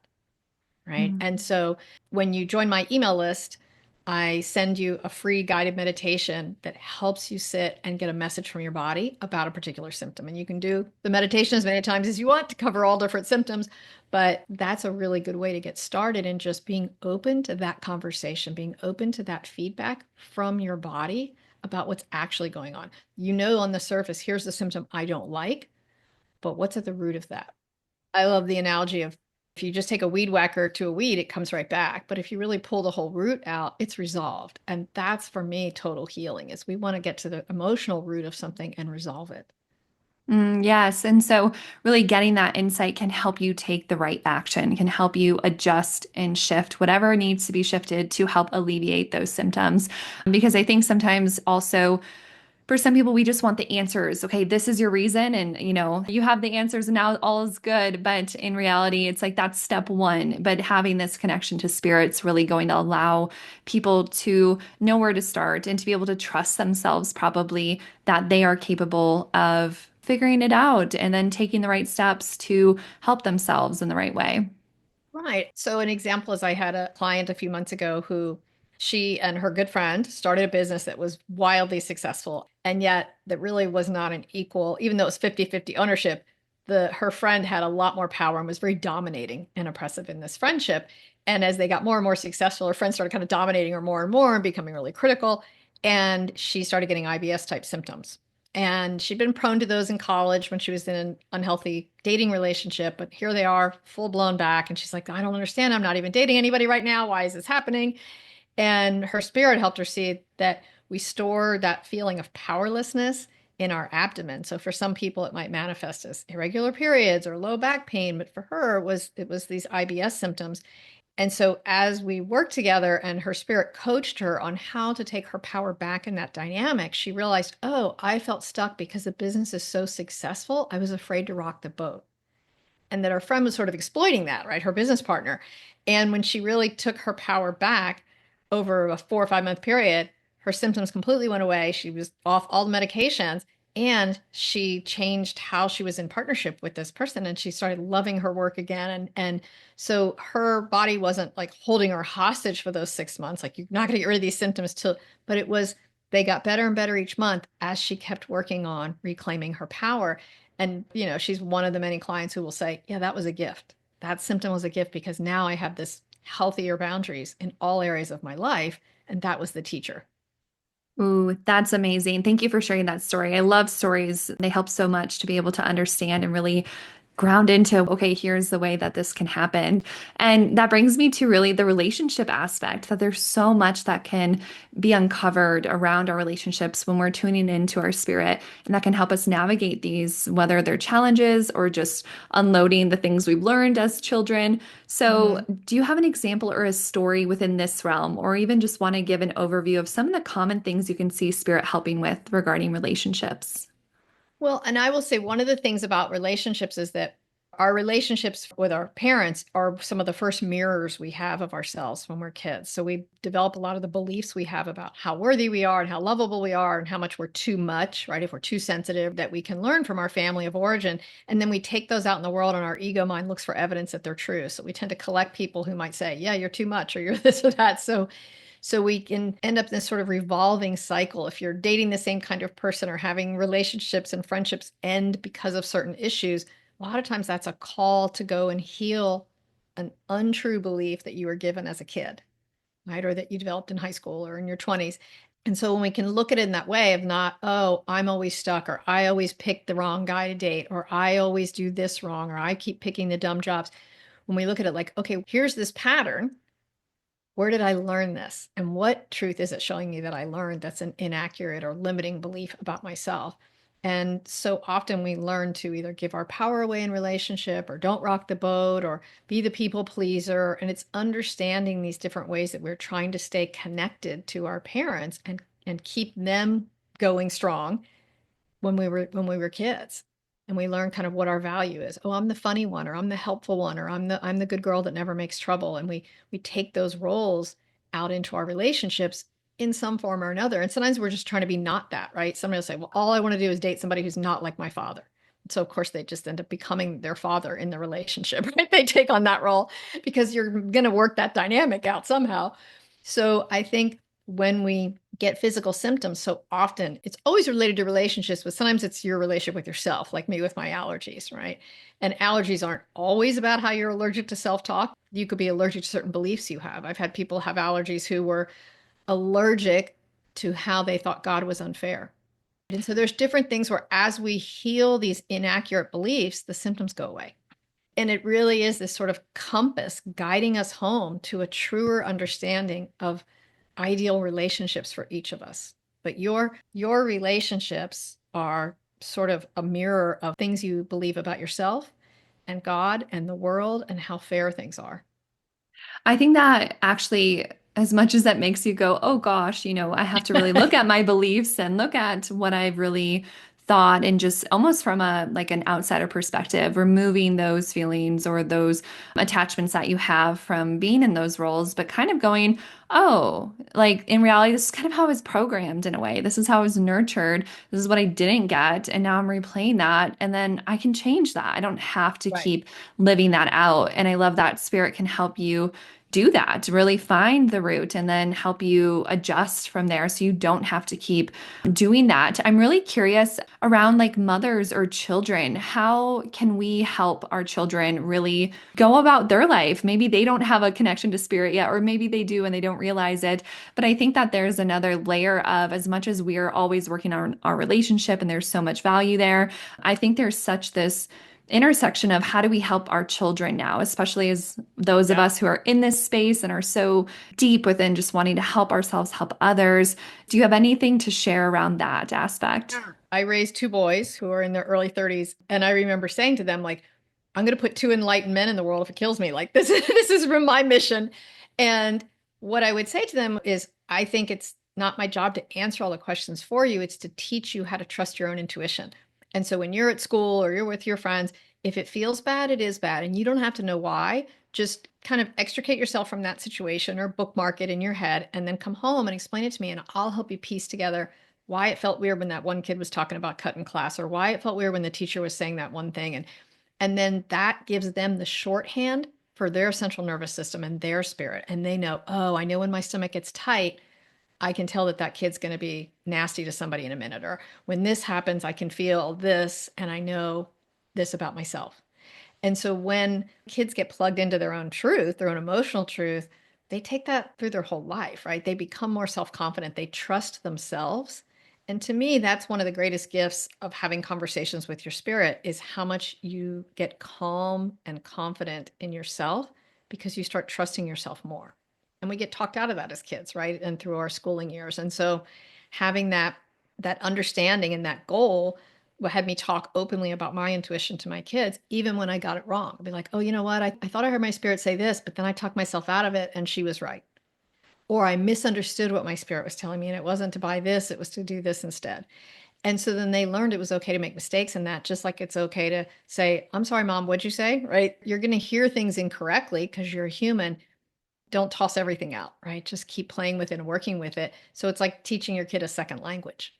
Right. Mm. And so when you join my email list, I send you a free guided meditation that helps you sit and get a message from your body about a particular symptom. And you can do the meditation as many times as you want to cover all different symptoms. But that's a really good way to get started in just being open to that conversation, being open to that feedback from your body about what's actually going on. You know, on the surface, here's the symptom I don't like, but what's at the root of that? I love the analogy of if you just take a weed whacker to a weed, it comes right back. But if you really pull the whole root out, it's resolved. And that's for me total healing is we want to get to the emotional root of something and resolve it. Yes. And so, really getting that insight can help you take the right action, can help you adjust and shift whatever needs to be shifted to help alleviate those symptoms. Because I think sometimes also, for some people, we just want the answers. Okay, this is your reason, and you have the answers, and now all is good. But in reality, it's like that's step one. But having this connection to spirit's really going to allow people to know where to start and to be able to trust themselves, probably that they are capable of figuring it out and then taking the right steps to help themselves in the right way. Right. So, an example is I had a client a few months ago who she and her good friend started a business that was wildly successful. And yet, that really was not an equal, even though it was 50-50 ownership, her friend had a lot more power and was very dominating and oppressive in this friendship. And as they got more and more successful, her friend started kind of dominating her more and more and becoming really critical. And she started getting IBS type symptoms. And she'd been prone to those in college when she was in an unhealthy dating relationship. But here they are, full blown back. And she's like, I don't understand. I'm not even dating anybody right now. Why is this happening? And her spirit helped her see that we store that feeling of powerlessness in our abdomen. So for some people, it might manifest as irregular periods or low back pain. But for her, it was these IBS symptoms. And so, as we worked together and her spirit coached her on how to take her power back in that dynamic, she realized, oh, I felt stuck because the business is so successful. I was afraid to rock the boat. And that her friend was sort of exploiting that, right? Her business partner. And when she really took her power back over a 4 or 5 month period, her symptoms completely went away. She was off all the medications and she changed how she was in partnership with this person and she started loving her work again. And so her body wasn't like holding her hostage for those 6 months, like you're not going to get rid of these symptoms till, but it was, they got better and better each month as she kept working on reclaiming her power. And, she's one of the many clients who will say, yeah, that was a gift. That symptom was a gift because now I have this healthier boundaries in all areas of my life. And that was the teacher. Ooh, that's amazing. Thank you for sharing that story. I love stories. They help so much to be able to understand and really ground into, okay, here's the way that this can happen. And that brings me to really the relationship aspect, that there's so much that can be uncovered around our relationships when we're tuning into our spirit. And that can help us navigate these, whether they're challenges or just unloading the things we've learned as children. So, Mhm. do you have an example or a story within this realm, or even just want to give an overview of some of the common things you can see spirit helping with regarding relationships? Well, and I will say one of the things about relationships is that our relationships with our parents are some of the first mirrors we have of ourselves when we're kids. So we develop a lot of the beliefs we have about how worthy we are and how lovable we are and how much we're too much, right? If we're too sensitive, that we can learn from our family of origin. And then we take those out in the world and our ego mind looks for evidence that they're true. So we tend to collect people who might say, yeah, you're too much or you're this or that. So we can end up in this sort of revolving cycle. If you're dating the same kind of person or having relationships and friendships end because of certain issues, a lot of times that's a call to go and heal an untrue belief that you were given as a kid, right? Or that you developed in high school or in your 20s. And so when we can look at it in that way of not, oh, I'm always stuck, or I always pick the wrong guy to date, or I always do this wrong, or I keep picking the dumb jobs. When we look at it like, okay, here's this pattern, where did I learn this? And what truth is it showing me that I learned that's an inaccurate or limiting belief about myself? And so often we learn to either give our power away in relationship or don't rock the boat or be the people pleaser. And it's understanding these different ways that we're trying to stay connected to our parents and keep them going strong when we were kids. and we learn kind of what our value is. Oh, I'm the funny one, or I'm the helpful one, or I'm the good girl that never makes trouble. And we take those roles out into our relationships in some form or another. And sometimes we're just trying to be not that, right? Somebody will say, well, all I want to do is date somebody who's not like my father. So of course they just end up becoming their father in the relationship, right? They take on that role because you're going to work that dynamic out somehow. So I think when we get physical symptoms so often, it's always related to relationships, but sometimes it's your relationship with yourself, like me with my allergies, right? And allergies aren't always about how you're allergic to self-talk. You could be allergic to certain beliefs you have. I've had people have allergies who were allergic to how they thought God was unfair. And so there's different things where as we heal these inaccurate beliefs, the symptoms go away. And it really is this sort of compass guiding us home to a truer understanding of ideal relationships for each of us. But your relationships are sort of a mirror of things you believe about yourself and God and the world and how fair things are. I think that actually, as much as that makes you go, oh gosh, I have to really look at my beliefs and look at what I've really thought and just almost from a like an outsider perspective, removing those feelings or those attachments that you have from being in those roles, but kind of going, oh, like in reality, this is kind of how I was programmed in a way. This is how I was nurtured. This is what I didn't get. And now I'm replaying that. And then I can change that. I don't have to Right. keep living that out. And I love that spirit can help you do that, to really find the root and then help you adjust from there so you don't have to keep doing that. I'm really curious around like mothers or children. How can we help our children really go about their life? Maybe they don't have a connection to spirit yet, or maybe they do and they don't realize it. But I think that there's another layer of as much as we're always working on our relationship and there's so much value there, I think there's such this intersection of how do we help our children now, especially as those of Yeah. us who are in this space and are so deep within just wanting to help ourselves, help others. Do you have anything to share around that aspect? Yeah. I raised two boys who are in their early 30s, and I remember saying to them, like, I'm going to put two enlightened men in the world if it kills me. Like this is my mission. And what I would say to them is, I think it's not my job to answer all the questions for you. It's to teach you how to trust your own intuition. And so when you're at school or you're with your friends, if it feels bad, it is bad, and you don't have to know why. Just kind of extricate yourself from that situation or bookmark it in your head, and then come home and explain it to me, and I'll help you piece together why it felt weird when that one kid was talking about cut in class, or why it felt weird when the teacher was saying that one thing. And then that gives them the shorthand for their central nervous system and their spirit. And they know, oh, I know when my stomach gets tight, I can tell that that kid's going to be nasty to somebody in a minute. Or when this happens, I can feel this and I know this about myself. And so when kids get plugged into their own truth, their own emotional truth, they take that through their whole life, right? They become more self-confident. They trust themselves. And to me, that's one of the greatest gifts of having conversations with your spirit is how much you get calm and confident in yourself because you start trusting yourself more. And we get talked out of that as kids, right? And through our schooling years. And so having that understanding and that goal what had me talk openly about my intuition to my kids, even when I got it wrong. I'd be like, oh, you know what? I thought I heard my spirit say this, but then I talked myself out of it and she was right. Or I misunderstood what my spirit was telling me and it wasn't to buy this, it was to do this instead. And so then they learned it was okay to make mistakes in that, just like it's okay to say, I'm sorry, mom, what'd you say? Right? You're going to hear things incorrectly because you're a human. Don't toss everything out, right? Just keep playing with it and working with it. So it's like teaching your kid a second language.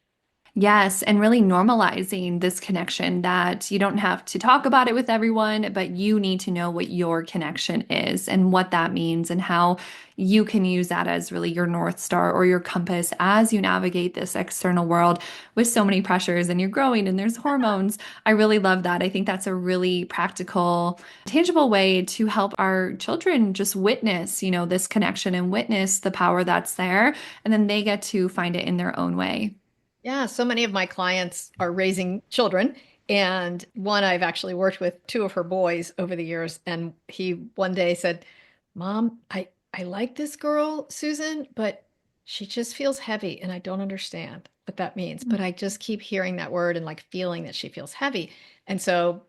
Yes, and really normalizing this connection that you don't have to talk about it with everyone, but you need to know what your connection is and what that means and how you can use that as really your North Star or your compass as you navigate this external world with so many pressures and you're growing and there's hormones. I really love that. I think that's a really practical, tangible way to help our children just witness, this connection and witness the power that's there. And then they get to find it in their own way. Yeah, so many of my clients are raising children. And one I've actually worked with two of her boys over the years. And he one day said, Mom, I like this girl, Susan, but she just feels heavy and I don't understand what that means. But I just keep hearing that word and like feeling that she feels heavy. And so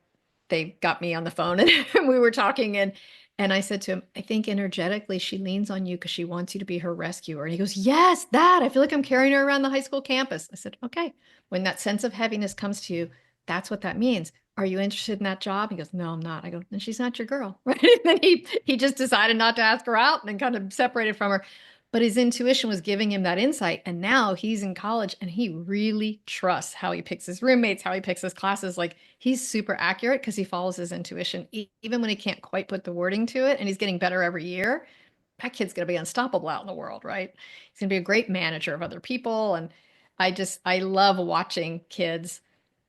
they got me on the phone and we were talking and I said to him, I think energetically she leans on you because she wants you to be her rescuer. And he goes, yes, that. I feel like I'm carrying her around the high school campus. I said, okay. When that sense of heaviness comes to you, that's what that means. are you interested in that job? He goes, no, I'm not. I go, then she's not your girl. Right. And then he just decided not to ask her out and then kind of separated from her. But his intuition was giving him that insight. And now he's in college and he really trusts how he picks his roommates, how he picks his classes. Like he's super accurate because he follows his intuition, even when he can't quite put the wording to it. And he's getting better every year. That kid's going to be unstoppable out in the world, right? He's going to be a great manager of other people. And I love watching kids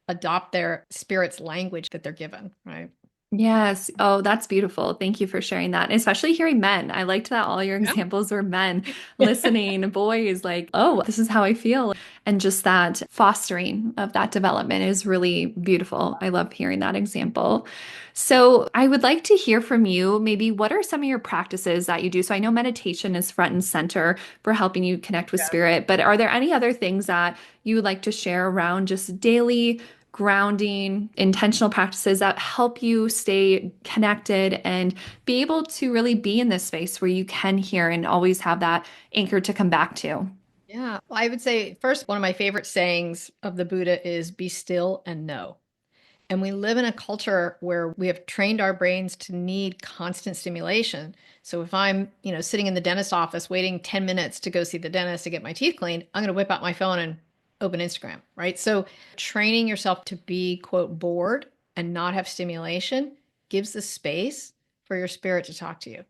adopt their spirit's language that they're given, right? Yes. Oh, that's beautiful. Thank you for sharing that. And especially hearing men. I liked that all your examples were men listening, boys like, oh, this is how I feel. And just that fostering of that development is really beautiful. I love hearing that example. So I would like to hear from you. Maybe what are some of your practices that you do? So I know meditation is front and center for helping you connect with Yeah. spirit, but are there any other things that you would like to share around just daily grounding, intentional practices that help you stay connected and be able to really be in this space where you can hear and always have that anchor to come back to? Yeah. Well, I would say first, one of my favorite sayings of the Buddha is be still and know. And we live in a culture where we have trained our brains to need constant stimulation. So if I'm, sitting in the dentist's office waiting 10 minutes to go see the dentist to get my teeth cleaned, I'm going to whip out my phone and open Instagram, right? So training yourself to be, quote, bored and not have stimulation gives the space for your spirit to talk to you.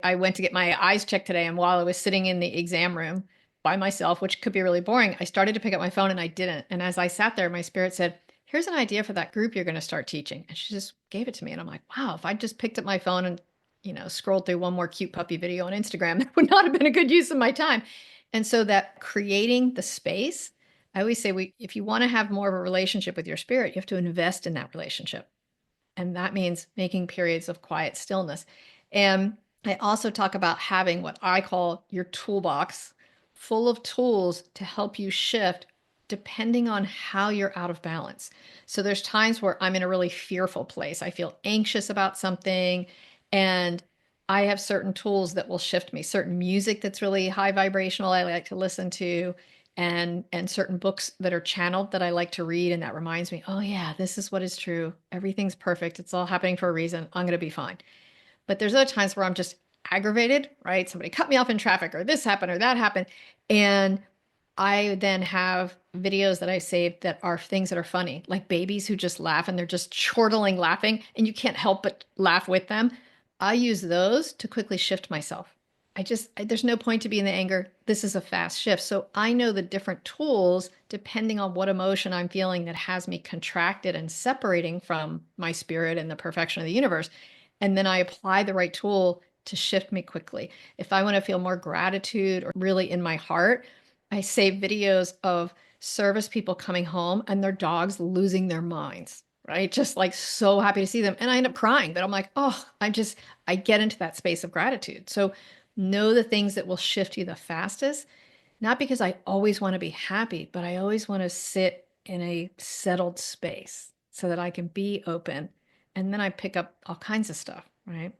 I went to get my eyes checked today, and while I was sitting in the exam room by myself, which could be really boring, I started to pick up my phone and I didn't. And as I sat there, my spirit said, here's an idea for that group you're going to start teaching. And she just gave it to me. And I'm like, wow, if I just picked up my phone and, scrolled through one more cute puppy video on Instagram, that would not have been a good use of my time. And so that creating the space, I always say if you want to have more of a relationship with your spirit, you have to invest in that relationship. And that means making periods of quiet stillness. And I also talk about having what I call your toolbox full of tools to help you shift depending on how you're out of balance. So there's times where I'm in a really fearful place. I feel anxious about something, and I have certain tools that will shift me, certain music that's really high vibrational I like to listen to, and certain books that are channeled that I like to read, and that reminds me, oh yeah, this is what is true. Everything's perfect. It's all happening for a reason. I'm going to be fine. But there's other times where I'm just aggravated, right? Somebody cut me off in traffic, or this happened, or that happened. And I then have videos that I save that are things that are funny, like babies who just laugh and they're just chortling laughing, and you can't help but laugh with them. I use those to quickly shift myself. There's no point to be in the anger. This is a fast shift. So I know the different tools depending on what emotion I'm feeling that has me contracted and separating from my spirit and the perfection of the universe. And then I apply the right tool to shift me quickly. If I want to feel more gratitude or really in my heart, I save videos of service people coming home and their dogs losing their minds, right? Just like so happy to see them. And I end up crying, but I'm like, oh, I get into that space of gratitude. So know the things that will shift you the fastest, not because I always want to be happy, but I always want to sit in a settled space so that I can be open. And then I pick up all kinds of stuff, right?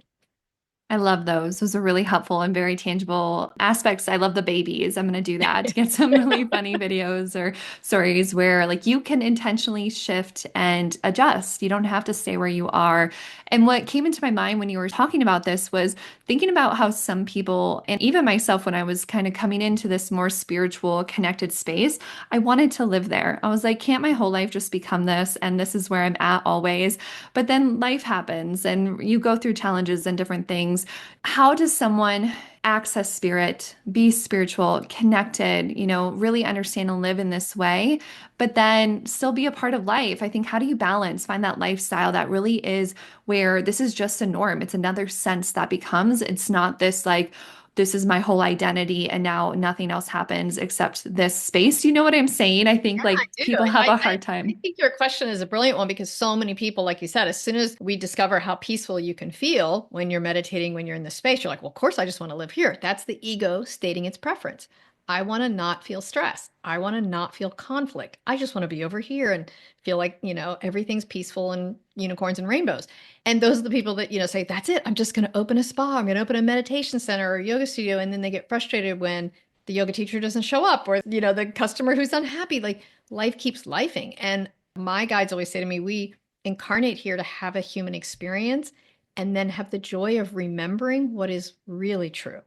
I love those. Those are really helpful and very tangible aspects. I love the babies. I'm going to do that to get some really funny videos or stories where like you can intentionally shift and adjust. You don't have to stay where you are. And what came into my mind when you were talking about this was thinking about how some people, and even myself, when I was kind of coming into this more spiritual, connected space, I wanted to live there. I was like, can't my whole life just become this? And this is where I'm at always. But then life happens and you go through challenges and different things. How does someone access spirit, be spiritual, connected, really understand and live in this way, but then still be a part of life? I think, how do you balance, find that lifestyle that really is where this is just a norm? It's another sense that becomes, it's not this like, this is my whole identity and now nothing else happens except this space. You know what I'm saying? I think Yeah, like I do. people have a hard I time. think your question is a brilliant one because so many people, like you said, as soon as we discover how peaceful you can feel when you're meditating, when you're in this space, you're like, well, of course, I just want to live here. That's the ego stating its preference. I want to not feel stress. I want to not feel conflict. I just want to be over here and feel like, everything's peaceful and unicorns and rainbows. And those are the people that, say, that's it. I'm just going to open a spa. I'm going to open a meditation center or a yoga studio. And then they get frustrated when the yoga teacher doesn't show up or, the customer who's unhappy. Like life keeps lifing. And my guides always say to me, we incarnate here to have a human experience and then have the joy of remembering what is really true.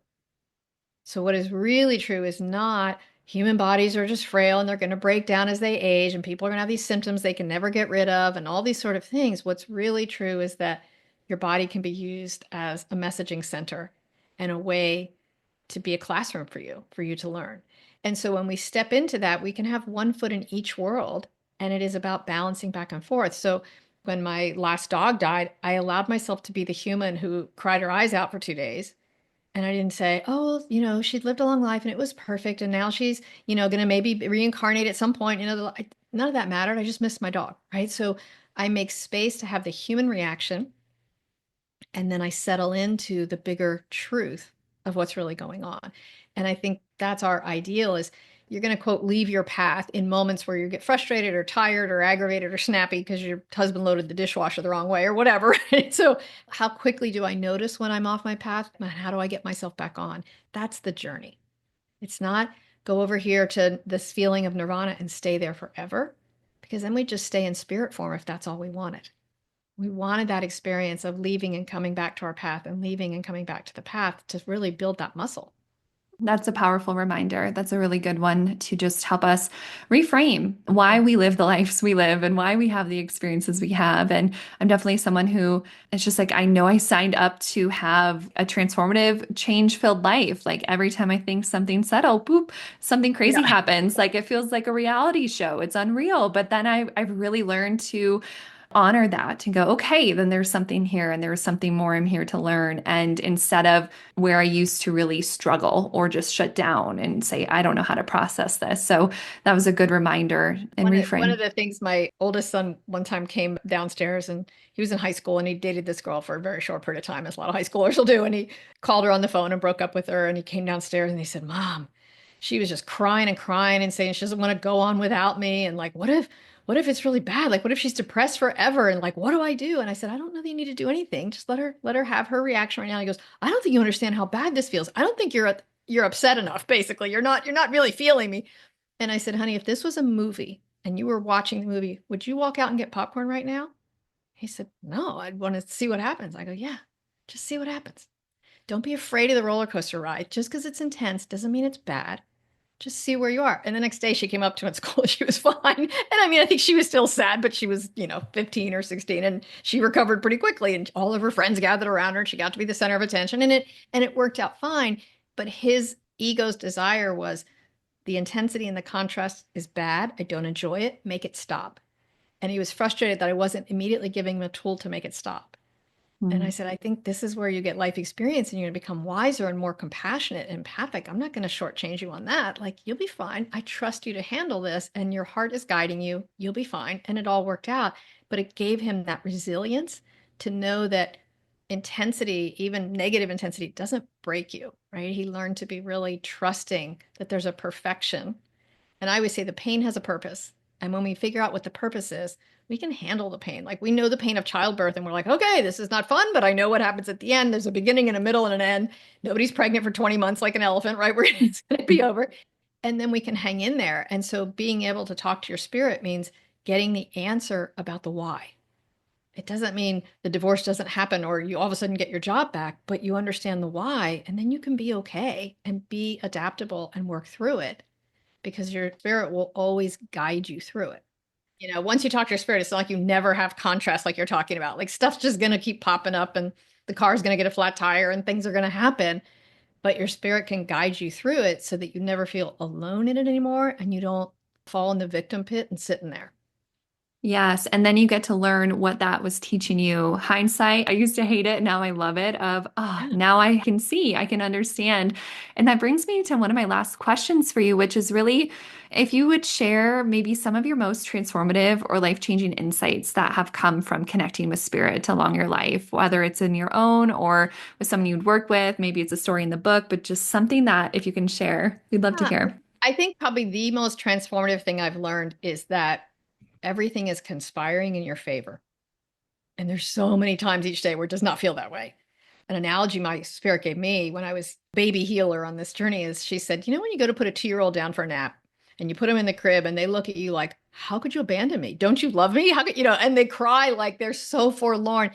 So, what is really true is not human bodies are just frail and they're going to break down as they age, and people are going to have these symptoms they can never get rid of, and all these sort of things. What's really true is that your body can be used as a messaging center and a way to be a classroom for you to learn. And so, when we step into that, we can have one foot in each world, and it is about balancing back and forth. So, when my last dog died, I allowed myself to be the human who cried her eyes out for 2 days, and I didn't say, oh, she'd lived a long life and it was perfect. And now she's, going to maybe reincarnate at some point. None of that mattered. I just missed my dog. Right. So I make space to have the human reaction. And then I settle into the bigger truth of what's really going on. And I think that's our ideal is you're going to quote, leave your path in moments where you get frustrated or tired or aggravated or snappy because your husband loaded the dishwasher the wrong way or whatever. Right? So how quickly do I notice when I'm off my path? And how do I get myself back on? That's the journey. It's not go over here to this feeling of nirvana and stay there forever, because then we just stay in spirit form if that's all we wanted. We wanted that experience of leaving and coming back to our path and leaving and coming back to the path to really build that muscle. That's a powerful reminder. That's a really good one to just help us reframe why Yeah. we live the lives we live and why we have the experiences we have. And I'm definitely someone who it's just like, I know I signed up to have a transformative, change-filled life. Like every time I think something's settled, boop, something crazy Yeah. happens. Like it feels like a reality show. It's unreal. But then I've really learned to honor that and go, okay, then there's something here and there's something more I'm here to learn. And instead of where I used to really struggle or just shut down and say, I don't know how to process this. So that was a good reminder and One of reframe. the things, my oldest son one time came downstairs and he was in high school and he dated this girl for a very short period of time, as a lot of high schoolers will do. And he called her on the phone and broke up with her. And he came downstairs and he said, Mom, she was just crying and saying she doesn't want to go on without me. And like, what if it's really bad? Like, what if she's depressed forever? And like, what do I do? And I said, I don't know that you need to do anything. Just let her have her reaction right now. He goes, I don't think you understand how bad this feels. I don't think you're upset enough. Basically, you're not really feeling me. And I said, honey, if this was a movie and you were watching the movie, would you walk out and get popcorn right now? He said, no, I'd want to see what happens. I go, yeah, just see what happens. Don't be afraid of the roller coaster ride. Just because it's intense doesn't mean it's bad. Just see where you are. And the next day she came up to him at school and she was fine. And I mean, I think she was still sad, but she was, 15 or 16 and she recovered pretty quickly. And all of her friends gathered around her and she got to be the center of attention and it worked out fine. But his ego's desire was the intensity and the contrast is bad. I don't enjoy it. Make it stop. And he was frustrated that I wasn't immediately giving him a tool to make it stop. And I Mm. said, I think this is where you get life experience and you're going to become wiser and more compassionate and empathic. I'm not going to shortchange you on that. Like, you'll be fine. I trust you to handle this. And your heart is guiding you. You'll be fine. And it all worked out. But it gave him that resilience to know that intensity, even negative intensity, doesn't break you, right? He learned to be really trusting that there's a perfection. And I always say the pain has a purpose. And when we figure out what the purpose is, we can handle the pain. Like we know the pain of childbirth and we're like, okay, this is not fun, but I know what happens at the end. There's a beginning and a middle and an end. Nobody's pregnant for 20 months like an elephant, right? It's going to be over. And then we can hang in there. And so being able to talk to your spirit means getting the answer about the why. It doesn't mean the divorce doesn't happen or you all of a sudden get your job back, but you understand the why. And then you can be okay and be adaptable and work through it because your spirit will always guide you through it. Once you talk to your spirit, it's not like you never have contrast like you're talking about. Like stuff's just going to keep popping up and the car's going to get a flat tire and things are going to happen. But your spirit can guide you through it so that you never feel alone in it anymore and you don't fall in the victim pit and sit in there. Yes. And then you get to learn what that was teaching you. Hindsight, I used to hate it. Now I love it. Of, Yeah. now I can see, I can understand. And that brings me to one of my last questions for you, which is really if you would share maybe some of your most transformative or life-changing insights that have come from connecting with spirit along your life, whether it's in your own or with someone you'd work with, maybe it's a story in the book, but just something that if you can share, we'd love to Yeah. hear. I think probably the most transformative thing I've learned is that everything is conspiring in your favor. And there's so many times each day where it does not feel that way. An analogy my spirit gave me when I was baby healer on this journey is she said, when you go to put a 2-year-old down for a nap and you put them in the crib and they look at you like, how could you abandon me? Don't you love me? How could, and they cry like they're so forlorn.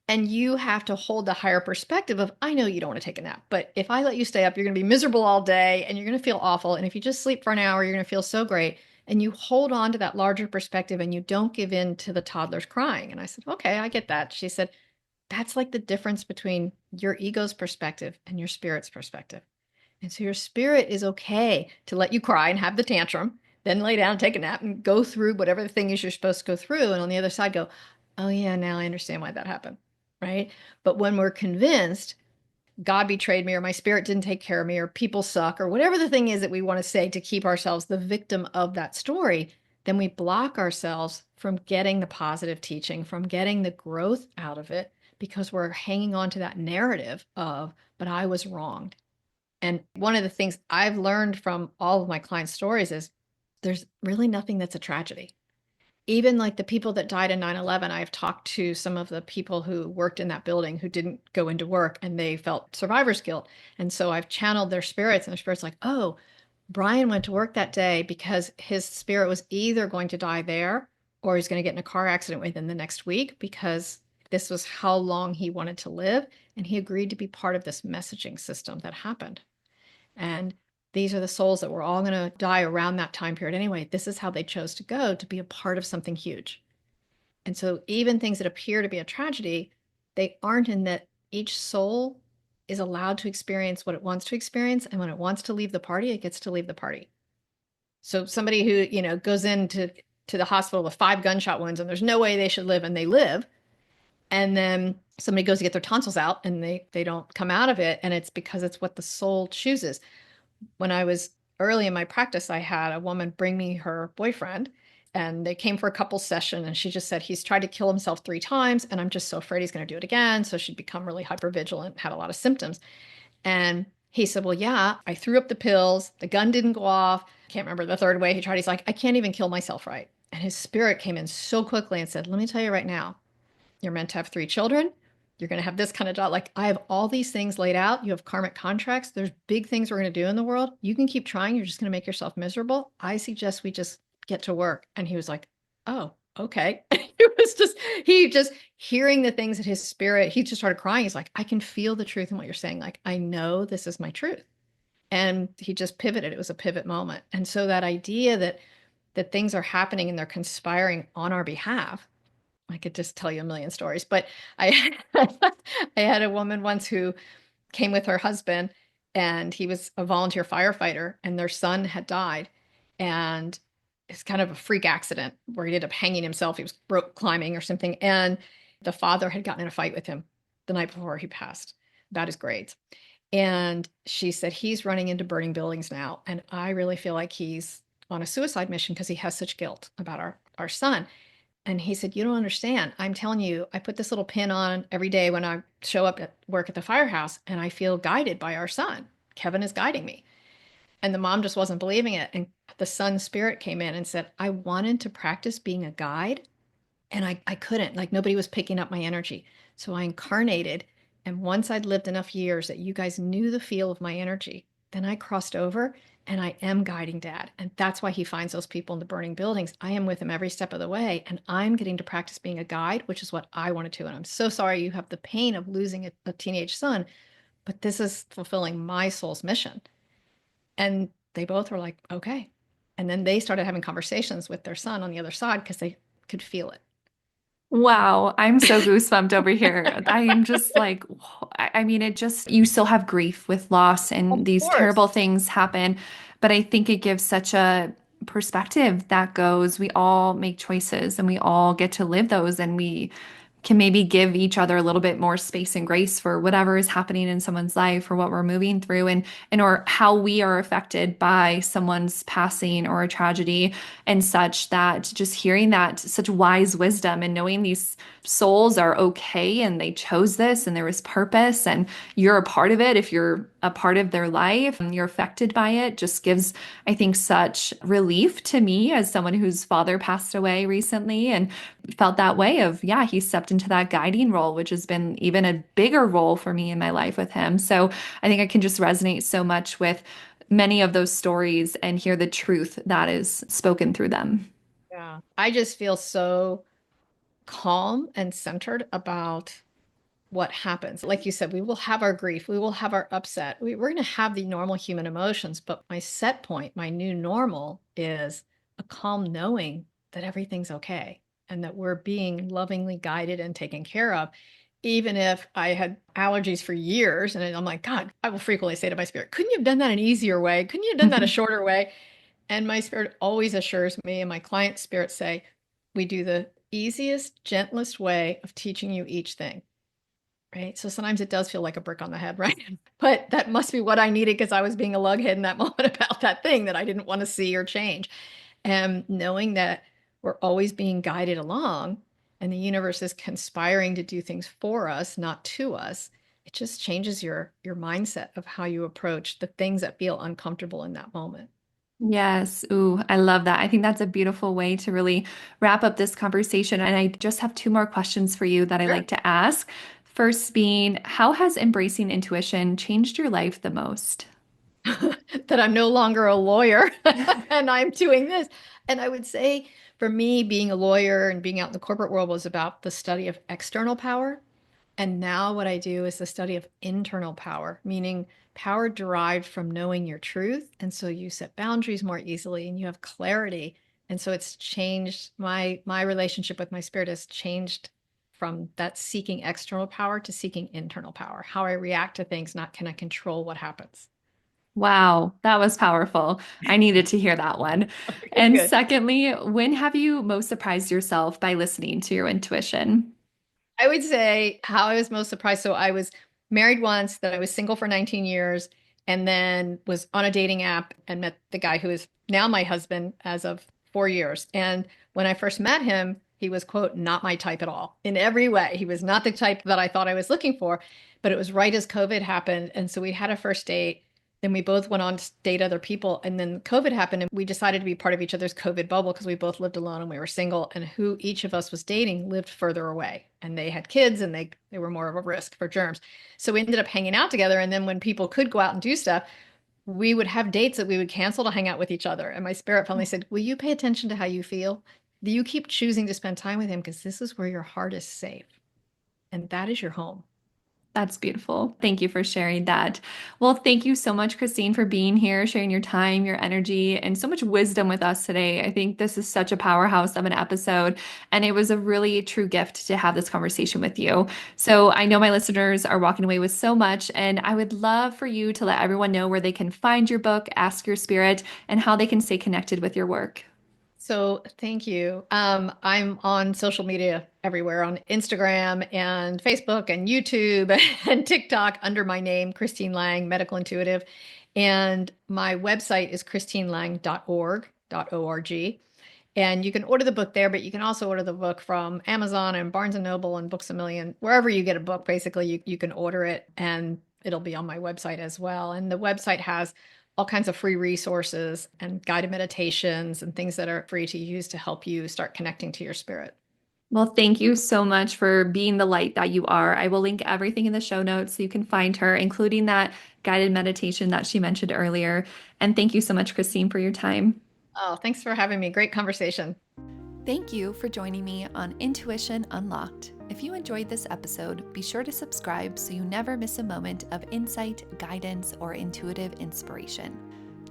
And you have to hold the higher perspective of, I know you don't want to take a nap, but if I let you stay up, you're going to be miserable all day and you're going to feel awful. And if you just sleep for an hour, you're going to feel so great. And you hold on to that larger perspective and you don't give in to the toddler's crying. And I said, okay, I get that. She said, that's like the difference between your ego's perspective and your spirit's perspective. And so your spirit is okay to let you cry and have the tantrum, then lay down, take a nap, and go through whatever the thing is you're supposed to go through. And on the other side, go, oh, yeah, now I understand why that happened. Right. But when we're convinced God betrayed me, or my spirit didn't take care of me, or people suck, or whatever the thing is that we want to say to keep ourselves the victim of that story, then we block ourselves from getting the positive teaching, from getting the growth out of it, because we're hanging on to that narrative of, but I was wronged. And one of the things I've learned from all of my clients' stories is there's really nothing that's a tragedy. Even like the people that died in 9/11, I've talked to some of the people who worked in that building who didn't go into work and they felt survivor's guilt. And so I've channeled their spirits, and their spirits like, oh, Brian went to work that day because his spirit was either going to die there or he's going to get in a car accident within the next week, because this was how long he wanted to live. And he agreed to be part of this messaging system that happened. And these are the souls that were all going to die around that time period anyway. This is how they chose to go, to be a part of something huge. And so even things that appear to be a tragedy, they aren't, in that each soul is allowed to experience what it wants to experience. And when it wants to leave the party, it gets to leave the party. So somebody who, goes into the hospital with 5 gunshot wounds and there's no way they should live, and they live. And then somebody goes to get their tonsils out and they don't come out of it. And it's because it's what the soul chooses. When I was early in my practice, I had a woman bring me her boyfriend, and they came for a couple session, and she just said he's tried to kill himself 3 times and I'm just so afraid he's going to do it again. So she'd become really hypervigilant, had a lot of symptoms. And he said, well, yeah, I threw up the pills, the gun didn't go off. Can't remember the third way he tried. He's like, I can't even kill myself right. And his spirit came in so quickly and said, let me tell you right now, you're meant to have 3 children. You're going to have this kind of job. Like, I have all these things laid out. You have karmic contracts. There's big things we're going to do in the world. You can keep trying. You're just going to make yourself miserable. I suggest we just get to work. And he was like, oh, okay. It was just, he just hearing the things that his spirit, he just started crying. He's like, I can feel the truth in what you're saying. Like, I know this is my truth. And he just pivoted. It was a pivot moment. And so that idea that things are happening and they're conspiring on our behalf, I could just tell you a million stories, but I I had a woman once who came with her husband, and he was a volunteer firefighter, and their son had died. And it's kind of a freak accident where he ended up hanging himself. He was broke climbing or something. And the father had gotten in a fight with him the night before he passed about his grades. And she said, he's running into burning buildings now. And I really feel like he's on a suicide mission because he has such guilt about our son. And he said, you don't understand. I'm telling you, I put this little pin on every day when I show up at work at the firehouse, and I feel guided by our son. Kevin is guiding me. And the mom just wasn't believing it. And the son's spirit came in and said, I wanted to practice being a guide, and I couldn't. Like, nobody was picking up my energy. So I incarnated. And once I'd lived enough years that you guys knew the feel of my energy, then I crossed over, and I am guiding dad. And that's why he finds those people in the burning buildings. I am with him every step of the way. And I'm getting to practice being a guide, which is what I wanted to. And I'm so sorry you have the pain of losing a teenage son, but this is fulfilling my soul's mission. And they both were like, okay. And then they started having conversations with their son on the other side because they could feel it. Wow, I'm so goosebumped over here. I am just like, I mean, it just, you still have grief with loss Of and these course. terrible things happen. But I think it gives such a perspective that goes, we all make choices and we all get to live those, and we can maybe give each other a little bit more space and grace for whatever is happening in someone's life or what we're moving through, and or how we are affected by someone's passing or a tragedy, and such, that just hearing that such wise wisdom and knowing these souls are okay and they chose this and there was purpose and you're a part of it. If you're a part of their life and you're affected by it, just gives, I think, such relief to me as someone whose father passed away recently and felt that way of, yeah, he stepped into that guiding role, which has been even a bigger role for me in my life with him. So I think I can just resonate so much with many of those stories and hear the truth that is spoken through them. Yeah. I just feel so calm and centered about what happens. Like you said, we will have our grief, we will have our upset. We're going to have the normal human emotions, but my set point, my new normal is a calm knowing that everything's okay and that we're being lovingly guided and taken care of. Even if I had allergies for years, and I'm like, God, I will frequently say to my spirit, couldn't you have done that an easier way? Couldn't you have done that a shorter way? And my spirit always assures me, and my client spirits say, we do the easiest, gentlest way of teaching you each thing. Right. So sometimes it does feel like a brick on the head, right? But that must be what I needed because I was being a lughead in that moment about that thing that I didn't want to see or change. And knowing that we're always being guided along and the universe is conspiring to do things for us, not to us, it just changes your mindset of how you approach the things that feel uncomfortable in that moment. Yes. Ooh, I love that. I think that's a beautiful way to really wrap up this conversation. And I just have two more questions for you that I like Sure. to ask. First being, how has embracing intuition changed your life the most? That I'm no longer a lawyer and I'm doing this. And I would say for me, being a lawyer and being out in the corporate world was about the study of external power. And now what I do is the study of internal power, meaning power derived from knowing your truth. And so you set boundaries more easily and you have clarity. And so it's changed my relationship with my spirit has changed from that seeking external power to seeking internal power. How I react to things, not can I control what happens. Wow, that was powerful. I needed to hear that one. Good, And good. secondly, when have you most surprised yourself by listening to your intuition? I would say how I was most surprised. So I was married once, then I was single for 19 years, and then was on a dating app and met the guy who is now my husband as of 4 years. And when I first met him, he was, quote, not my type at all in every way. He was not the type that I thought I was looking for, but it was right as COVID happened. And so we had a first date. Then we both went on to date other people. And then COVID happened, and we decided to be part of each other's COVID bubble because we both lived alone and we were single. And who each of us was dating lived further away. And they had kids and they were more of a risk for germs. So we ended up hanging out together. And then when people could go out and do stuff, we would have dates that we would cancel to hang out with each other. And my spirit finally said, will you pay attention to how you feel? Do you keep choosing to spend time with him? Because this is where your heart is safe. And that is your home. That's beautiful. Thank you for sharing that. Well, thank you so much, Christine, for being here, sharing your time, your energy, and so much wisdom with us today. I think this is such a powerhouse of an episode, and it was a really true gift to have this conversation with you. So I know my listeners are walking away with so much, and I would love for you to let everyone know where they can find your book, Ask Your Spirit, and how they can stay connected with your work. So thank you. I'm on social media everywhere on Instagram and Facebook and YouTube and TikTok under my name, Christine Lang, Medical Intuitive. And my website is christinelang.org. And you can order the book there, but you can also order the book from Amazon and Barnes and Noble and Books a Million. Wherever you get a book, basically, you can order it and it'll be on my website as well. And the website has all kinds of free resources and guided meditations and things that are free to use to help you start connecting to your spirit. Well, thank you so much for being the light that you are. I will link everything in the show notes so you can find her, including that guided meditation that she mentioned earlier. And thank you so much, Christine, for your time. Oh, thanks for having me. Great conversation. Thank you for joining me on Intuition Unlocked. If you enjoyed this episode, be sure to subscribe so you never miss a moment of insight, guidance, or intuitive inspiration.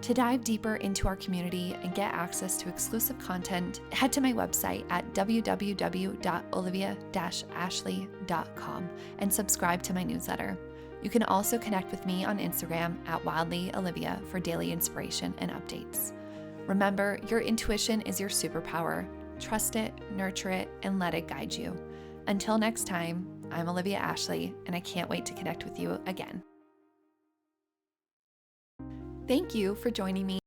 To dive deeper into our community and get access to exclusive content, head to my website at www.olivia-ashley.com and subscribe to my newsletter. You can also connect with me on Instagram at wildlyolivia for daily inspiration and updates. Remember, your intuition is your superpower. Trust it, nurture it, and let it guide you. Until next time, I'm Olivia Ashley, and I can't wait to connect with you again. Thank you for joining me